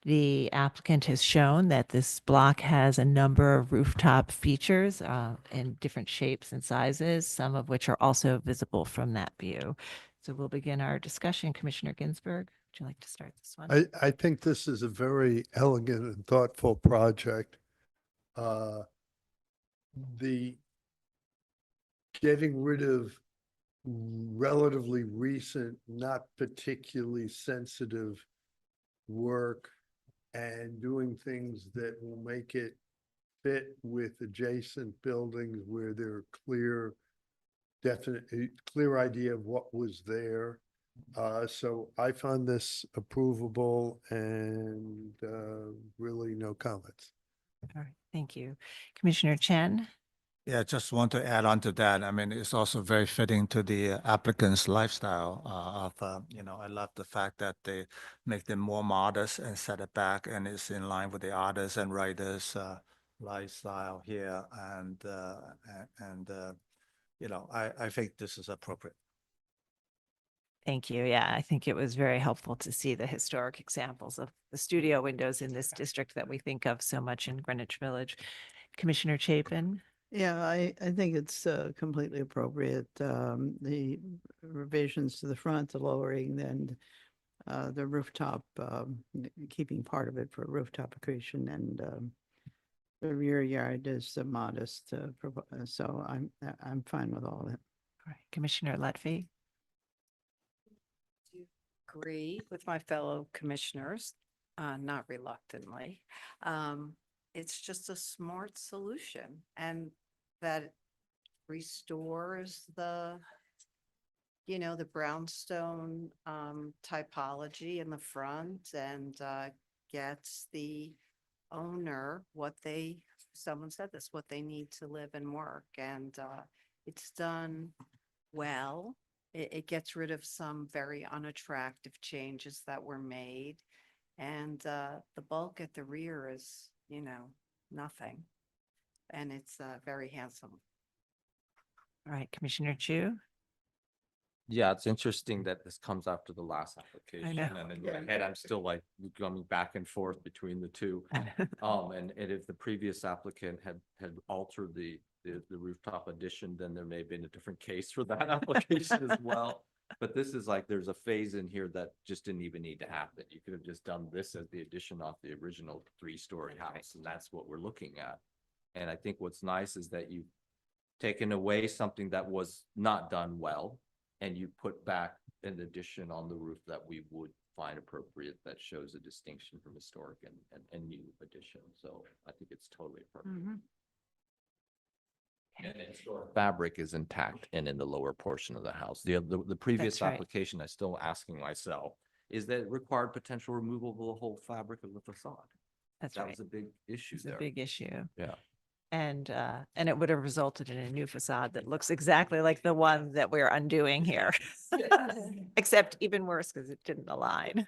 the applicant has shown that this block has a number of rooftop features in different shapes and sizes, some of which are also visible from that view. So we'll begin our discussion. Commissioner Ginsburg, would you like to start this one? I think this is a very elegant and thoughtful project. The getting rid of relatively recent, not particularly sensitive work and doing things that will make it fit with adjacent buildings where there are clear idea of what was there. So I found this approvable and really no comments. All right, thank you. Commissioner Chen? Yeah, just want to add on to that. I mean, it's also very fitting to the applicant's lifestyle I love the fact that they make them more modest and set it back, and it's in line with the artists and writers' lifestyle here. I think this is appropriate. Thank you. Yeah, I think it was very helpful to see the historic examples of the studio windows in this district that we think of so much in Greenwich Village. Commissioner Chapin? Yeah, I think it's completely appropriate. The revisions to the front, the lowering, then the rooftop, keeping part of it for rooftop accretion, and the rear yard is modest. So I'm fine with all that. All right, Commissioner Lutfi? Agree with my fellow commissioners, not reluctantly. It's just a smart solution, and that restores the, you know, the brownstone typology in the front, and gets the owner what they, someone said this, what they need to live and work, and it's done well. It gets rid of some very unattractive changes that were made. And the bulk at the rear is, you know, nothing. And it's very handsome. All right, Commissioner Chu? Yeah, it's interesting that this comes after the last application. know. And in my head, I'm still like going back and forth between the two. And if the previous applicant had altered the rooftop addition, then there may have been a different case for that application as well. But this is like, there's a phase in here that just didn't even need to happen. You could have just done this as the addition off the original 3-story house, and that's what we're looking at. And I think what's nice is that you've taken away something that was not done well, and you put back an addition on the roof that we would find appropriate, that shows a distinction from historic and new addition. So I think it's totally appropriate. And the historic fabric is intact and in the lower portion of the house. The previous That's right. application, I'm still asking myself, is that it required potential removal of the whole fabric of the facade? That's That right. was a big issue It's there. a big issue. Yeah. And it would have resulted in a new facade that looks exactly like the one that we're undoing here. Except even worse because it didn't align.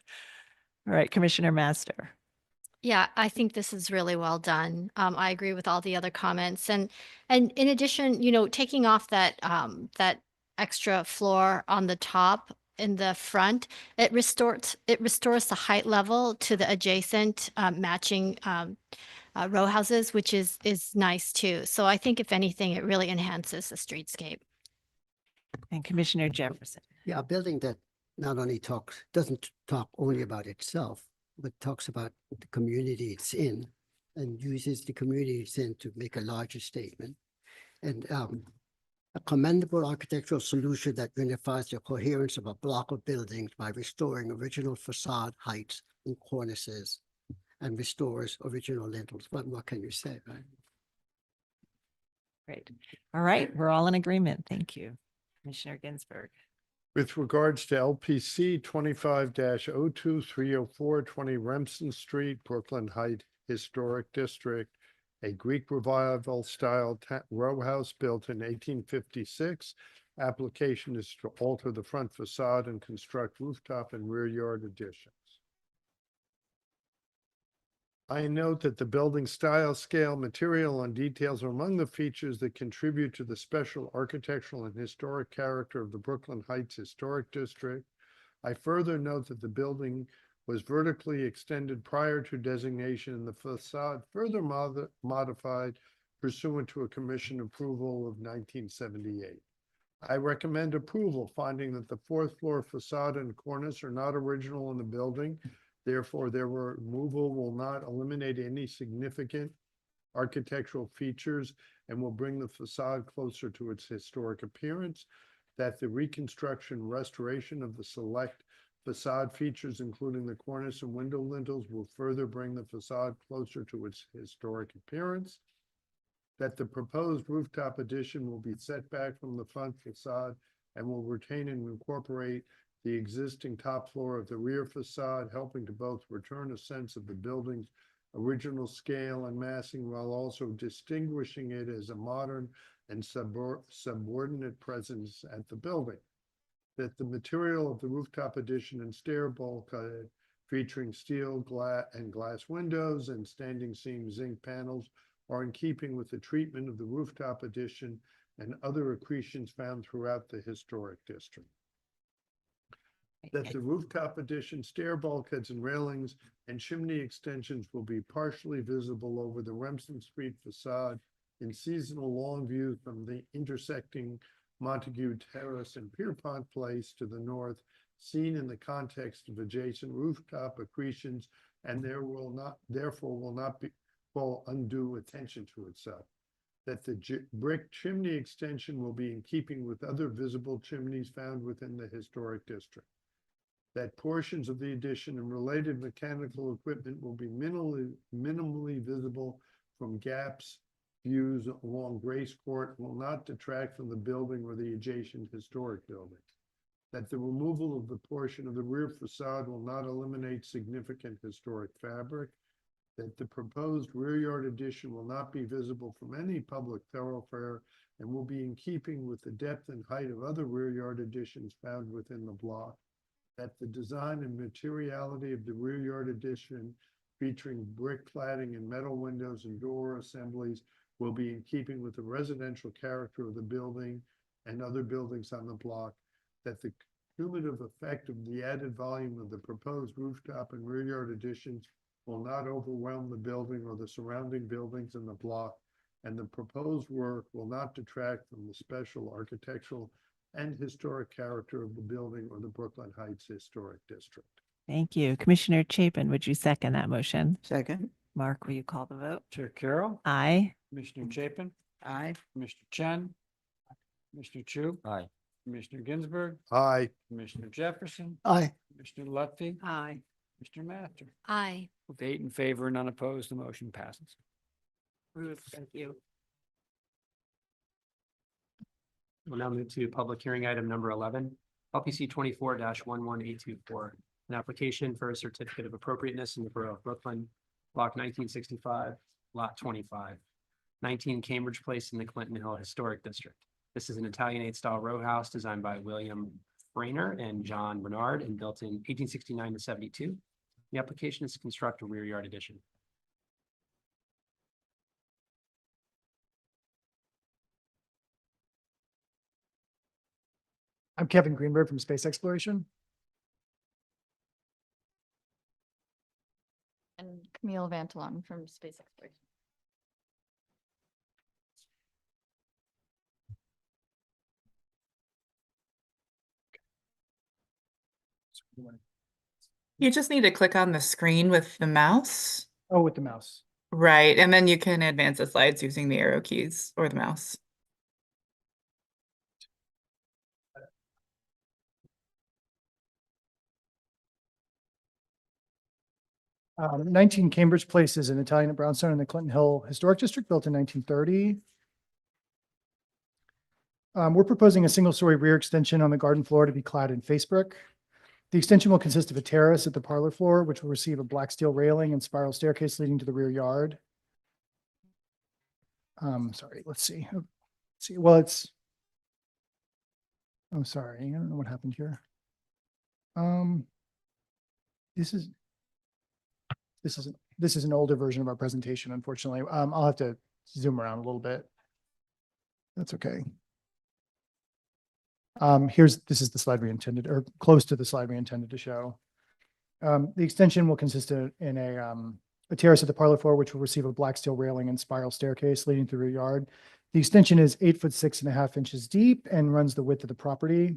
All right, Commissioner Master. Yeah, I think this is really well done. I agree with all the other comments, and in addition, you know, taking off that that extra floor on the top in the front, it restores the height level to the adjacent matching row houses, which is nice too. So I think if anything, it really enhances the streetscape. And Commissioner Jefferson. Yeah, a building that not only doesn't talk only about itself, but talks about the community it's in and uses the community it's in to make a larger statement. And a commendable architectural solution that unifies the coherence of a block of buildings by restoring original facade heights and cornices and restores original lintels. What more can you say, right? Great. All right, we're all in agreement. Thank you. Commissioner Ginsburg. With regards to LPC 25-02304 20 Remsen Street, Brooklyn Heights Historic District, a Greek Revival style row house built in 1856. Application is to alter the front facade and construct rooftop and rear yard additions. I note that the building style, scale, material, and details are among the features that contribute to the special architectural and historic character of the Brooklyn Heights Historic District. I further note that the building was vertically extended prior to designation and the facade further modified pursuant to a commission approval of 1978. I recommend approval, finding that the 4th floor facade and cornice are not original in the building. Therefore, their removal will not eliminate any significant architectural features and will bring the facade closer to its historic appearance. That the reconstruction, restoration of the select facade features, including the cornice and window lintels, will further bring the facade closer to its historic appearance. That the proposed rooftop addition will be set back from the front facade and will retain and incorporate the existing top floor of the rear facade, helping to both return a sense of the building's original scale and massing while also distinguishing it as a modern and subordinate presence at the building. That the material of the rooftop addition and stair bulkhead featuring steel, glass windows and standing seam zinc panels are in keeping with the treatment of the rooftop addition and other accretions found throughout the historic district. That the rooftop addition, stair bulkheads and railings and chimney extensions will be partially visible over the Remsen Street facade in seasonal long view from the intersecting Montague Terrace and Pierpont Place to the north, seen in the context of adjacent rooftop accretions, and therefore will not be call undue attention to itself. That the brick chimney extension will be in keeping with other visible chimneys found within the historic district. That portions of the addition and related mechanical equipment will be minimally visible from gaps. Views along Grace Court will not detract from the building or the adjacent historic building. That the removal of the portion of the rear facade will not eliminate significant historic fabric. That the proposed rear yard addition will not be visible from any public thoroughfare and will be in keeping with the depth and height of other rear yard additions found within the block. That the design and materiality of the rear yard addition featuring brick cladding and metal windows and door assemblies will be in keeping with the residential character of the building and other buildings on the block. That the cumulative effect of the added volume of the proposed rooftop and rear yard additions will not overwhelm the building or the surrounding buildings in the block, and the proposed work will not detract from the special architectural and historic character of the building or the Brooklyn Heights Historic District. Thank you. Commissioner Chapin, would you second that motion? Second. Mark, will you call the vote? Chair Carroll. Aye. Commissioner Chapin. Aye. Commissioner Chen. Commissioner Chu. Aye. Commissioner Ginsburg. Aye. Commissioner Jefferson. Aye. Commissioner Lutfi. Aye. Commissioner Master. Aye. With 8 in favor, none opposed, the motion passes. Thank you. We'll now move to public hearing item number 11, LPC 24-11824, an application for a certificate of appropriateness in the Borough of Brooklyn, block 1965, lot 25, 19 Cambridge Place in the Clinton Hill Historic District. This is an Italianate style row house designed by William Frainer and John Bernard and built in 1869 to 72. The application is to construct a rear yard addition. I'm Kevin Greenberg from Space Exploration. And Camille Vantolon from Space Exploration. You just need to click on the screen with the mouse. Oh, with the mouse. Right, and then you can advance the slides using the arrow keys or the mouse. 19 Cambridge Place is an Italian brownstone in the Clinton Hill Historic District, built in 1930. We're proposing a single-story rear extension on the garden floor to be clad in face brick. The extension will consist of a terrace at the parlor floor, which will receive a black steel railing and spiral staircase leading to the rear yard. Sorry, let's see. Well, it's, I'm sorry, I don't know what happened here. This is an older version of our presentation, unfortunately. I'll have to zoom around a little bit. That's okay. This is the slide we intended, or close to the slide we intended to show. The extension will consist in a terrace at the parlor floor, which will receive a black steel railing and spiral staircase leading to the rear yard. The extension is 8'6.5" deep and runs the width of the property.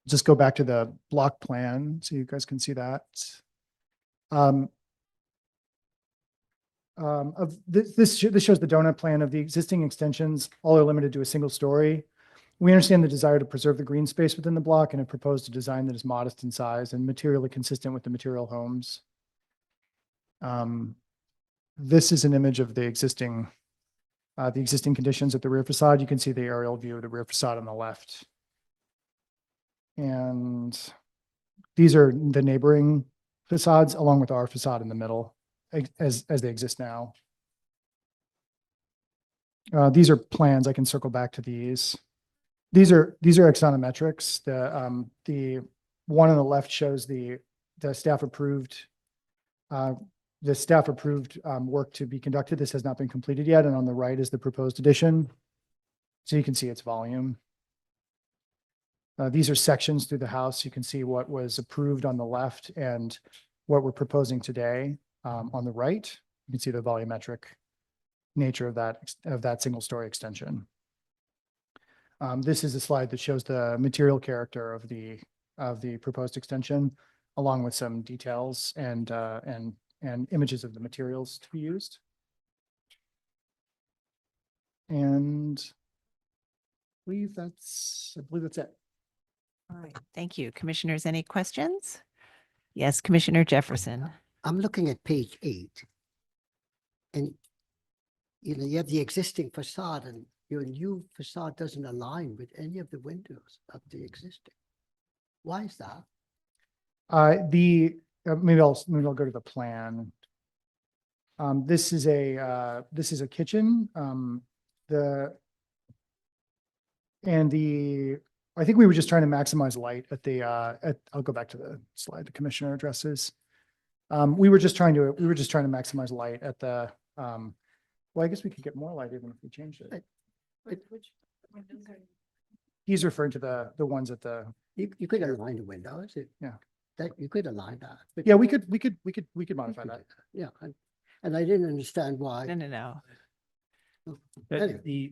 Just go back to the block plan so you guys can see that. This shows the donut plan of the existing extensions. All are limited to a single story. We understand the desire to preserve the green space within the block and have proposed a design that is modest in size and materially consistent with the material homes. This is an image of the existing conditions at the rear facade. You can see the aerial view of the rear facade on the left. And these are the neighboring facades along with our facade in the middle as they exist now. These are plans. I can circle back to these. These are axonometrics. The one on the left shows the staff approved work to be conducted. This has not been completed yet. And on the right is the proposed addition. So you can see its volume. These are sections through the house. You can see what was approved on the left and what we're proposing today on the right. You can see the volumetric nature of that single story extension. This is a slide that shows the material character of the proposed extension, along with some details and images of the materials to be used. And I believe that's it. All right, thank you. Commissioners, any questions? Yes, Commissioner Jefferson. I'm looking at page 8. And you have the existing facade and your new facade doesn't align with any of the windows of the existing. Why is that? Maybe I'll go to the plan. This is a kitchen. I think we were just trying to maximize light I'll go back to the slide the commissioner addresses. We were just trying to maximize light at the, well, I guess we could get more light even if we changed it. He's referring to the ones at the. You could align the windows. Yeah. That you could align that. but Yeah, you we could- could modify that. Yeah, and I didn't understand why. No. Anyway.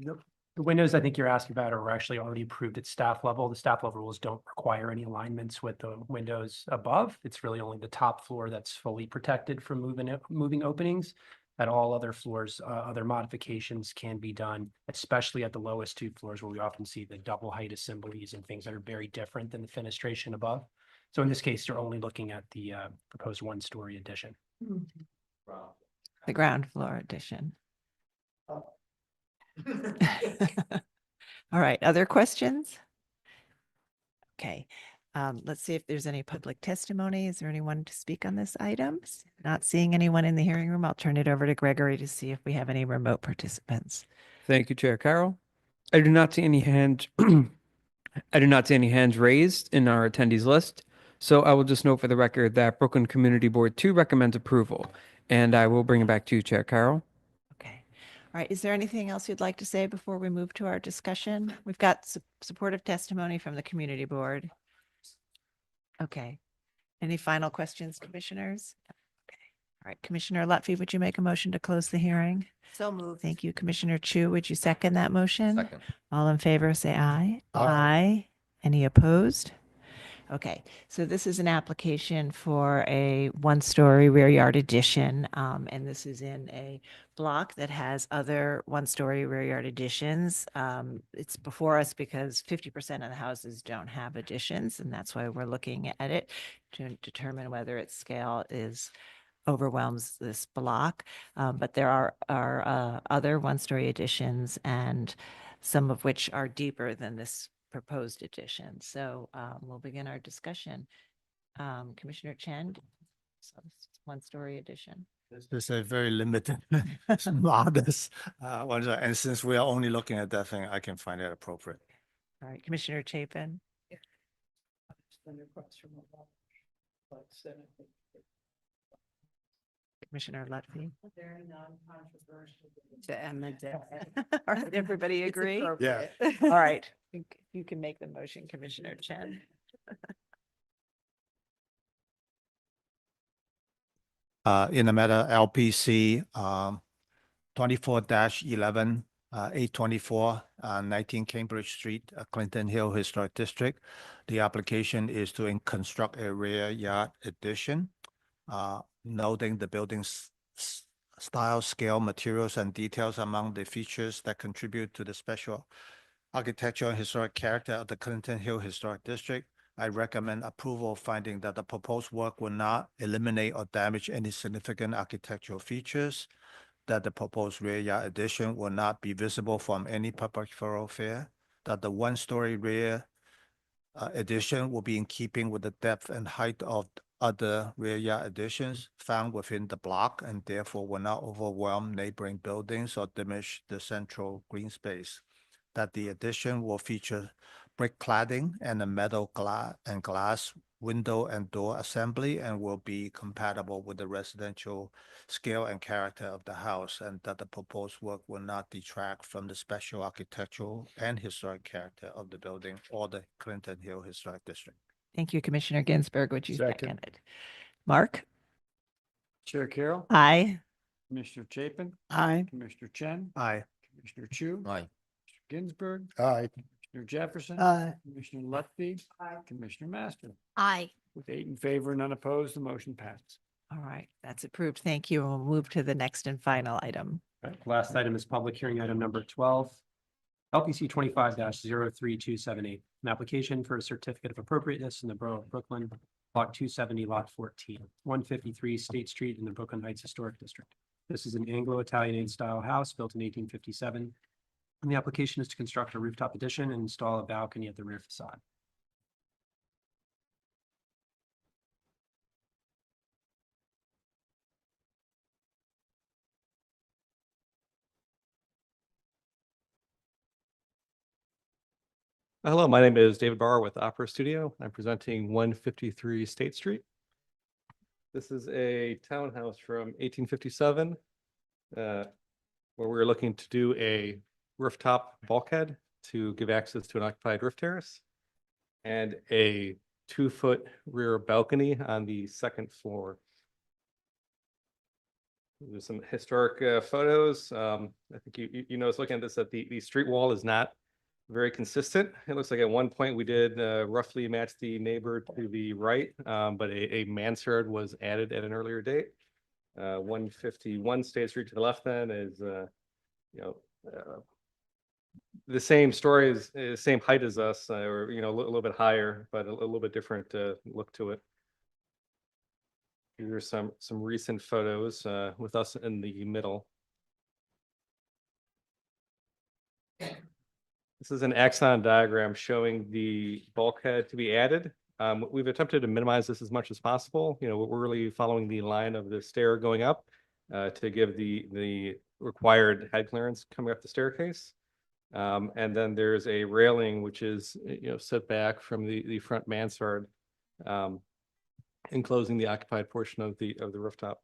The windows I think you're asking about are actually already approved at staff level. The staff level rules don't require any alignments with the windows above. It's really only the top floor that's fully protected from moving openings. At all other floors, other modifications can be done, especially at the lowest 2 floors where we often see the double height assemblies and things that are very different than the fenestration above. So in this case, you're only looking at the proposed 1-story addition. The ground floor addition. All right, other questions? Okay, let's see if there's any public testimony. Is there anyone to speak on this item? Not seeing anyone in the hearing room, I'll turn it over to Gregory to see if we have any remote participants. Thank you, Chair Carroll. I do not see any hands. I do not see any hands raised in our attendees list. So I will just note for the record that Brooklyn Community Board 2 recommends approval, and I will bring it back to you, Chair Carroll. Okay. All right. Is there anything else you'd like to say before we move to our discussion? We've got supportive testimony from the community board. Okay. Any final questions, commissioners? Okay. All right. Commissioner Lutfi, would you make a motion to close the hearing? So moved. Thank you. Commissioner Chu, would you second that motion? Second. All in favor, say aye. Aye. Any opposed? Okay, so this is an application for a 1-story rear yard addition, and this is in a block that has other 1-story rear yard additions. It's before us because 50% of the houses don't have additions, and that's why we're looking at it to determine whether its scale overwhelms this block. But there are other 1-story additions, and some of which are deeper than this proposed addition. So we'll begin our discussion. Commissioner Chen, so this is 1-story addition. This is a very limited, modest one, and since we are only looking at that thing, I can find it appropriate. All right, Commissioner Chapin. Commissioner Lutfi. Very non-controversial. To end the day. All right, everybody It's agree? appropriate. All right, you can make the motion, Commissioner Chen. In the matter LPC 24-11 824 19 Cambridge Street, Clinton Hill Historic District. The application is to construct a rear yard addition, noting the building's style, scale, materials, and details among the features that contribute to the special architectural and historic character of the Clinton Hill Historic District. I recommend approval, finding that the proposed work will not eliminate or damage any significant architectural features, that the proposed rear yard addition will not be visible from any public thoroughfare, that the 1-story rear addition will be in keeping with the depth and height of other rear yard additions found within the block, and therefore will not overwhelm neighboring buildings or diminish the central green space, that the addition will feature brick cladding and a metal glass window and door assembly and will be compatible with the residential scale and character of the house, and that the proposed work will not detract from the special architectural and historic character of the building or the Clinton Hill Historic District. Thank you, Commissioner Ginsburg. Would you Second. second it? Mark? Chair Carroll. Aye. Commissioner Chapin. Aye. Commissioner Chen. Aye. Commissioner Chu. Aye. Commissioner Ginsburg. Aye. Commissioner Jefferson. Aye. Commissioner Lutfi. Aye. Commissioner Master. Aye. With 8 in favor, none opposed, the motion passes. All right, that's approved. Thank you. We'll move to the next and final item. Right, last item is public hearing item number 12. LPC 25-03278, an application for a certificate of appropriateness in the Borough of Brooklyn, Block 270, Lot 14, 153 State Street in the Brooklyn Heights Historic District. This is an Anglo-Italianate style house built in 1857. And the application is to construct a rooftop addition and install a balcony at the rear facade. Hello, my name is David Barr with Opera Studio. I'm presenting 153 State Street. This is a townhouse from 1857, where we're looking to do a rooftop bulkhead to give access to an occupied roof terrace and a 2-foot rear balcony on the second floor. There's some historic photos. I think you notice looking at this that the street wall is not very consistent. It looks like at one point we did roughly match the neighbor to the right, but a mansard was added at an earlier date. 151 State Street to the left then is, the same story is same height as us, or a little bit higher, but a little bit different look to it. Here are some recent photos with us in the middle. This is an axon diagram showing the bulkhead to be added. We've attempted to minimize this as much as possible. We're really following the line of the stair going up to give the required head clearance coming up the staircase. And then there's a railing which is set back from the front mansard, enclosing the occupied portion of the rooftop.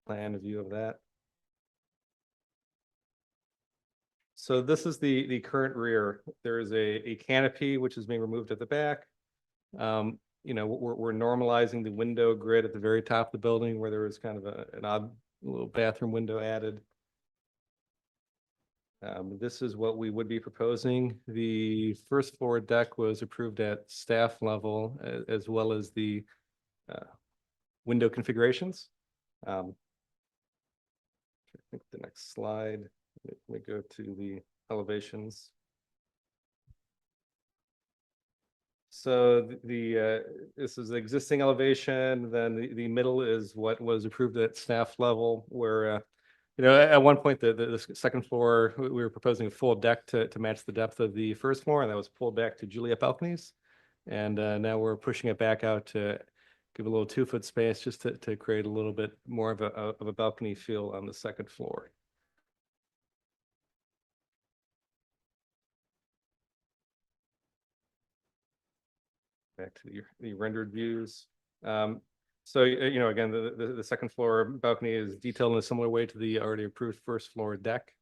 Plan view of that. So this is the current rear. There is a canopy which is being removed at the back. We're normalizing the window grid at the very top of the building where there was kind of an odd little bathroom window added. This is what we would be proposing. The first floor deck was approved at staff level as well as the window configurations. I think the next slide. Let me go to the elevations. So this is the existing elevation. Then the middle is what was approved at staff level, where at one point the second floor we were proposing a full deck to match the depth of the first floor, and that was pulled back to Juliet balconies. And now we're pushing it back out to give a little 2-foot space just to create a little bit more of a balcony feel on the second floor. Back to the rendered views. So again, the second floor balcony is detailed in a similar way to the already approved first floor deck.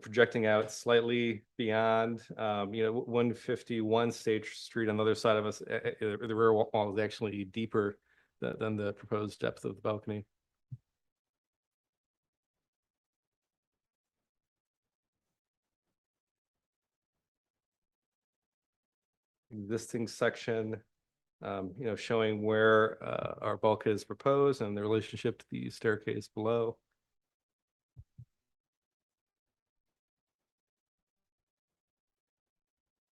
Projecting out slightly beyond, 151 State Street on the other side of us, the rear wall is actually deeper than the proposed depth of the balcony. Existing section, showing where our bulkhead is proposed and the relationship to the staircase below.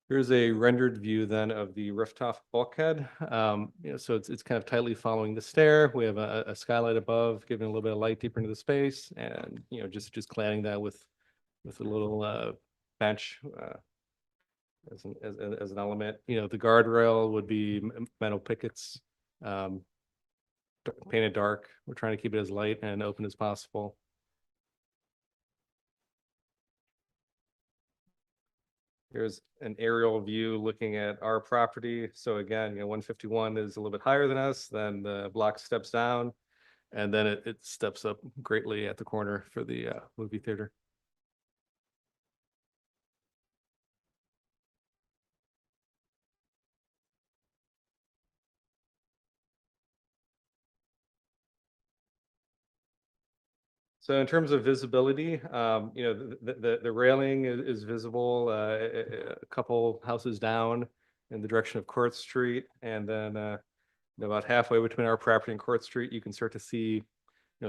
Here's a rendered view then of the rooftop bulkhead. So it's kind of tightly following the stair. We have a skylight above, giving a little bit of light deeper into the space, and just cladding that with a little bench as an element. The guardrail would be metal pickets, painted dark. We're trying to keep it as light and open as possible. Here's an aerial view looking at our property. So again, 151 is a little bit higher than us, then the block steps down, and then it steps up greatly at the corner for the movie theater. So in terms of visibility, the railing is visible a couple houses down in the direction of Court Street, and then about halfway between our property and Court Street, you can start to see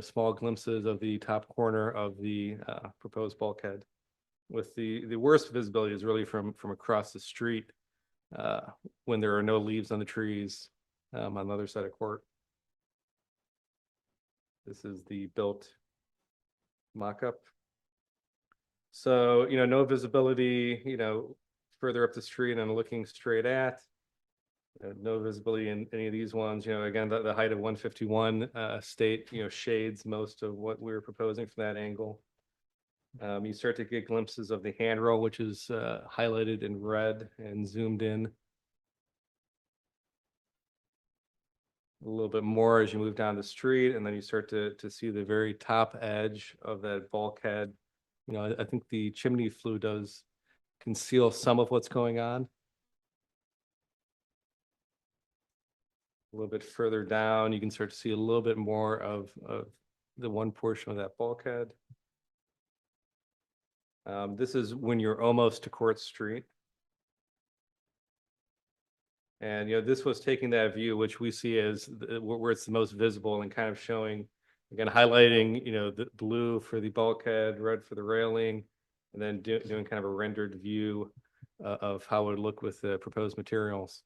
small glimpses of the top corner of the proposed bulkhead. With the worst visibility is really from across the street when there are no leaves on the trees on the other side of Court. This is the built mock-up. So, no visibility, further up the street and looking straight at. No visibility in any of these ones. Again, the height of 151 state, shades most of what we're proposing from that angle. You start to get glimpses of the handrail, which is highlighted in red and zoomed in a little bit more as you move down the street, and then you start to see the very top edge of that bulkhead. I think the chimney flue does conceal some of what's going on. A little bit further down, you can start to see a little bit more of the one portion of that bulkhead. This is when you're almost to Court Street. And, this was taking that view, which we see as where it's the most visible and kind of showing, again, highlighting, the blue for the bulkhead, red for the railing, and then doing kind of a rendered view of how it would look with the proposed materials.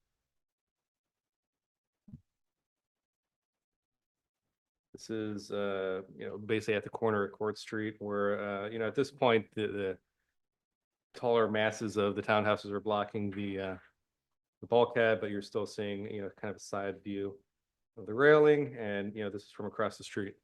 This is, basically at the corner of Court Street where, at this point, the taller masses of the townhouses are blocking the bulkhead, but you're still seeing, kind of a side view of the railing, and, this is from across the street.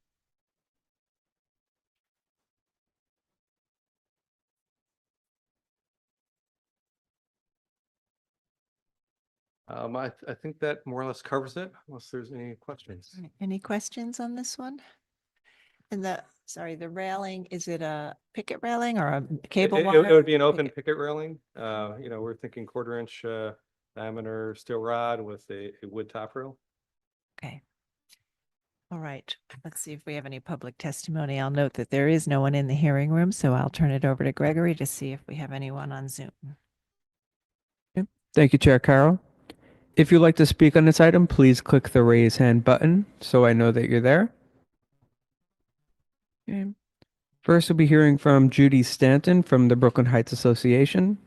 I think that more or less covers it, unless there's any questions. All right, any questions on this one? And the railing, is it a picket railing or a cable It wire? would be an open picket railing. We're thinking 1/4-inch diameter steel rod with a wood top rail. Okay. All right, let's see if we have any public testimony. I'll note that there is no one in the hearing room, so I'll turn it over to Gregory to see if we have anyone on Zoom. Thank you, Chair Carroll. If you'd like to speak on this item, please click the raise hand button so I know that you're there. Okay. First, we'll be hearing from Judy Stanton from the Brooklyn Heights Association.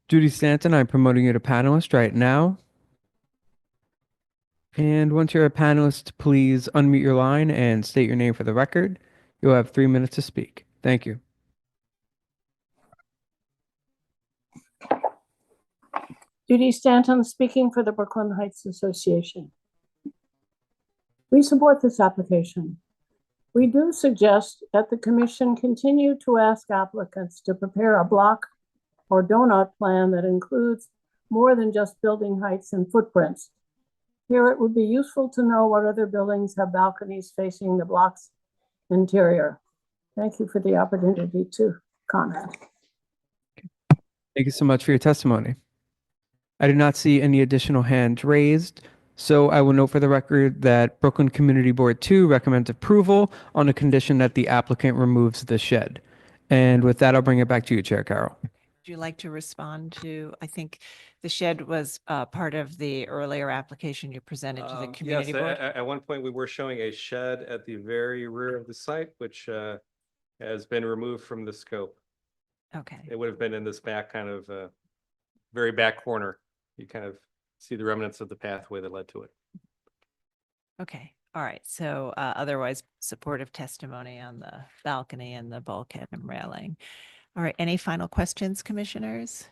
Judy Stanton, I'm promoting you to panelist right now. And once you're a panelist, please unmute your line and state your name for the record. You'll have 3 minutes to speak. Thank you. Judy Stanton, speaking for the Brooklyn Heights Association. We support this application. We do suggest that the commission continue to ask applicants to prepare a block or donut plan that includes more than just building heights and footprints. Here, it would be useful to know what other buildings have balconies facing the block's interior. Thank you for the opportunity to comment. Thank you so much for your testimony. I do not see any additional hands raised, so I will note for the record that Brooklyn Community Board 2 recommends approval on the condition that the applicant removes the shed. And with that, I'll bring it back to you, Chair Carroll. Would you like to respond to, I think the shed was part of the earlier application you presented to the community Yes, board? at one point we were showing a shed at the very rear of the site, which has been removed from the scope. Okay. It would have been in this back kind of very back corner. You kind of see the remnants of the pathway that led to it. Okay. All right. So otherwise supportive testimony on the balcony and the bulkhead and railing. All right. Any final questions, commissioners?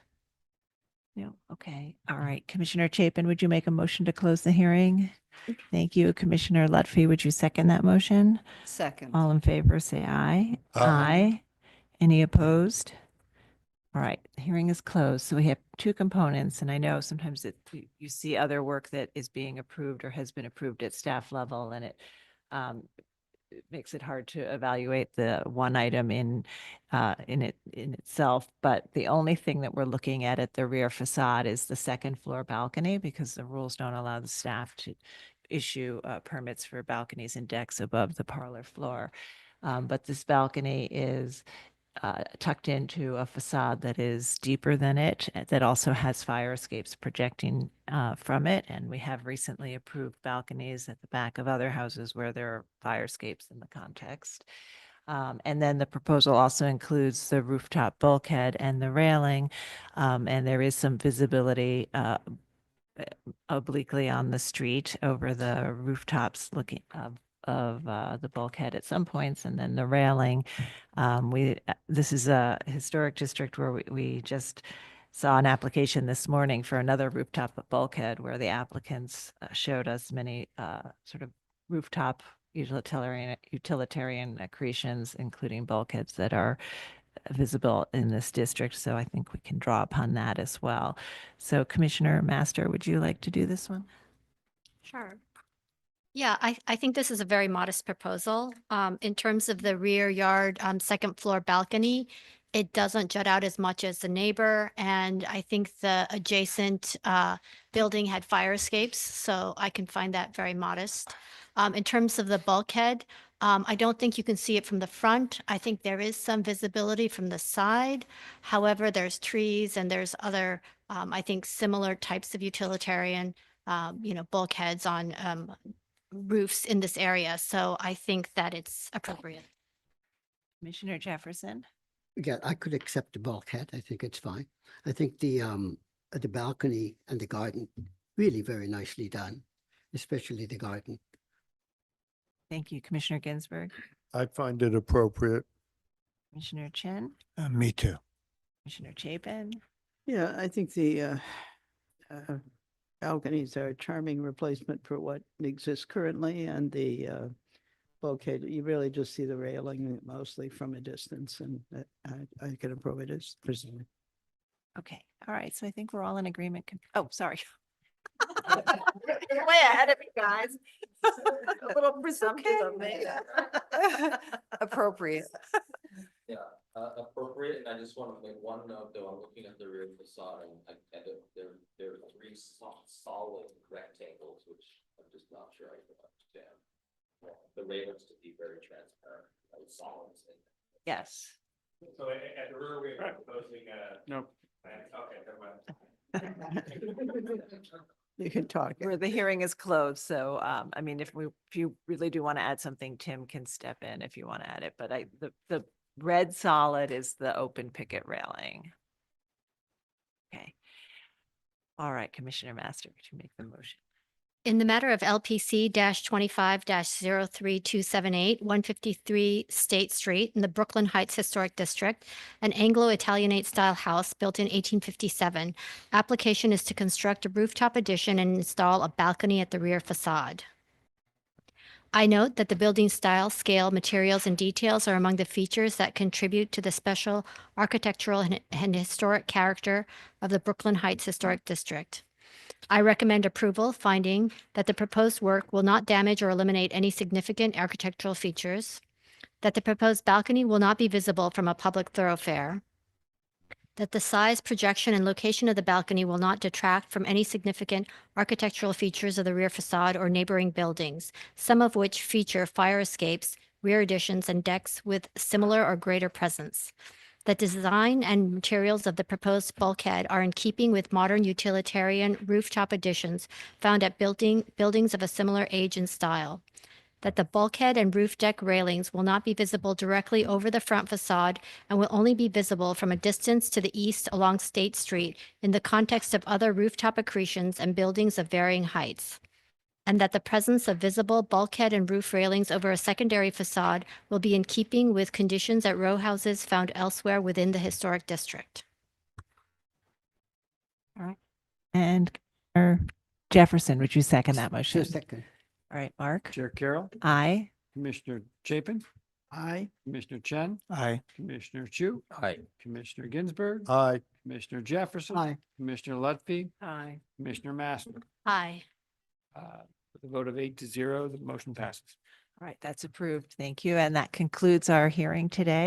No. Okay. All right. Commissioner Chapin, would you make a motion to close the hearing? Thank you. Commissioner Lutfi, would you second that motion? Second. All in favor, say aye. Aye. Any opposed? All right, the hearing is closed. So we have two components, and I know sometimes you see other work that is being approved or has been approved at staff level, and it makes it hard to evaluate the one item in itself. But the only thing that we're looking at the rear facade is the second floor balcony, because the rules don't allow the staff to issue permits for balconies and decks above the parlor floor. But this balcony is tucked into a facade that is deeper than it, that also has fire escapes projecting from it. And we have recently approved balconies at the back of other houses where there are fire escapes in the context. And then the proposal also includes the rooftop bulkhead and the railing. And there is some visibility obliquely on the street over the rooftops looking of the bulkhead at some points, and then the railing. This is a historic district where we just saw an application this morning for another rooftop bulkhead, where the applicants showed us many sort of rooftop utilitarian accretions, including bulkheads that are visible in this district. So I think we can draw upon that as well. So Commissioner Master, would you like to do this one? Sure. Yeah, I think this is a very modest proposal. In terms of the rear yard, second floor balcony, it doesn't jut out as much as the neighbor. And I think the adjacent building had fire escapes, so I can find that very modest. In terms of the bulkhead, I don't think you can see it from the front. I think there is some visibility from the side. However, there's trees and there's other, I think, similar types of utilitarian, bulkheads on roofs in this area. So I think that it's appropriate. Commissioner Jefferson? Yeah, I could accept the bulkhead. I think it's fine. I think the balcony and the garden, really very nicely done, especially the garden. Thank you. Commissioner Ginsburg? I find it appropriate. Commissioner Chen? Me too. Commissioner Chapin? Yeah, I think the balconies are a charming replacement for what exists currently, and the bulkhead, you really just see the railing mostly from a distance, and I can approve it as presented. Okay. All right. So I think we're all in agreement. Oh, sorry. You're way ahead of me, guys. A little presumptive of me. Appropriate. Yeah, appropriate, and I just want to make one note, though, I'm looking at the rear facade, and there are three solid rectangles, which I'm just not sure I can understand. The railings to be very transparent, solids. Yes. So at the rear, we're proposing No. Okay, never mind. You can talk. Where the hearing is closed. So, I mean, if you really do want to add something, Tim can step in if you want to add it. But the red solid is the open picket railing. Okay. All right, Commissioner Master, would you make the motion? In the matter of LPC 25-03278, 153 State Street in the Brooklyn Heights Historic District, an Anglo-Italianate style house built in 1857. Application is to construct a rooftop addition and install a balcony at the rear facade. I note that the building style, scale, materials, and details are among the features that contribute to the special architectural and historic character of the Brooklyn Heights Historic District. I recommend approval, finding that the proposed work will not damage or eliminate any significant architectural features, that the proposed balcony will not be visible from a public thoroughfare, that the size, projection, and location of the balcony will not detract from any significant architectural features of the rear facade or neighboring buildings, some of which feature fire escapes, rear additions, and decks with similar or greater presence. The design and materials of the proposed bulkhead are in keeping with modern utilitarian rooftop additions found at buildings of a similar age and style. That the bulkhead and roof deck railings will not be visible directly over the front facade and will only be visible from a distance to the east along State Street in the context of other rooftop accretions and buildings of varying heights. And that the presence of visible bulkhead and roof railings over a secondary facade will be in keeping with conditions at row houses found elsewhere within the historic district. All right. And Jefferson, would you second that motion? Second. All right, Mark? Chair Carroll, Aye. Commissioner Chapin, Aye. Commissioner Chen, Aye. Commissioner Chu, Aye. Commissioner Ginsburg, Aye. Commissioner Jefferson. Aye. Commissioner Lutfi, Aye. Commissioner Master. Aye. With a vote of 8-0, the motion passes. All right, that's approved. Thank you. And that concludes our hearing today.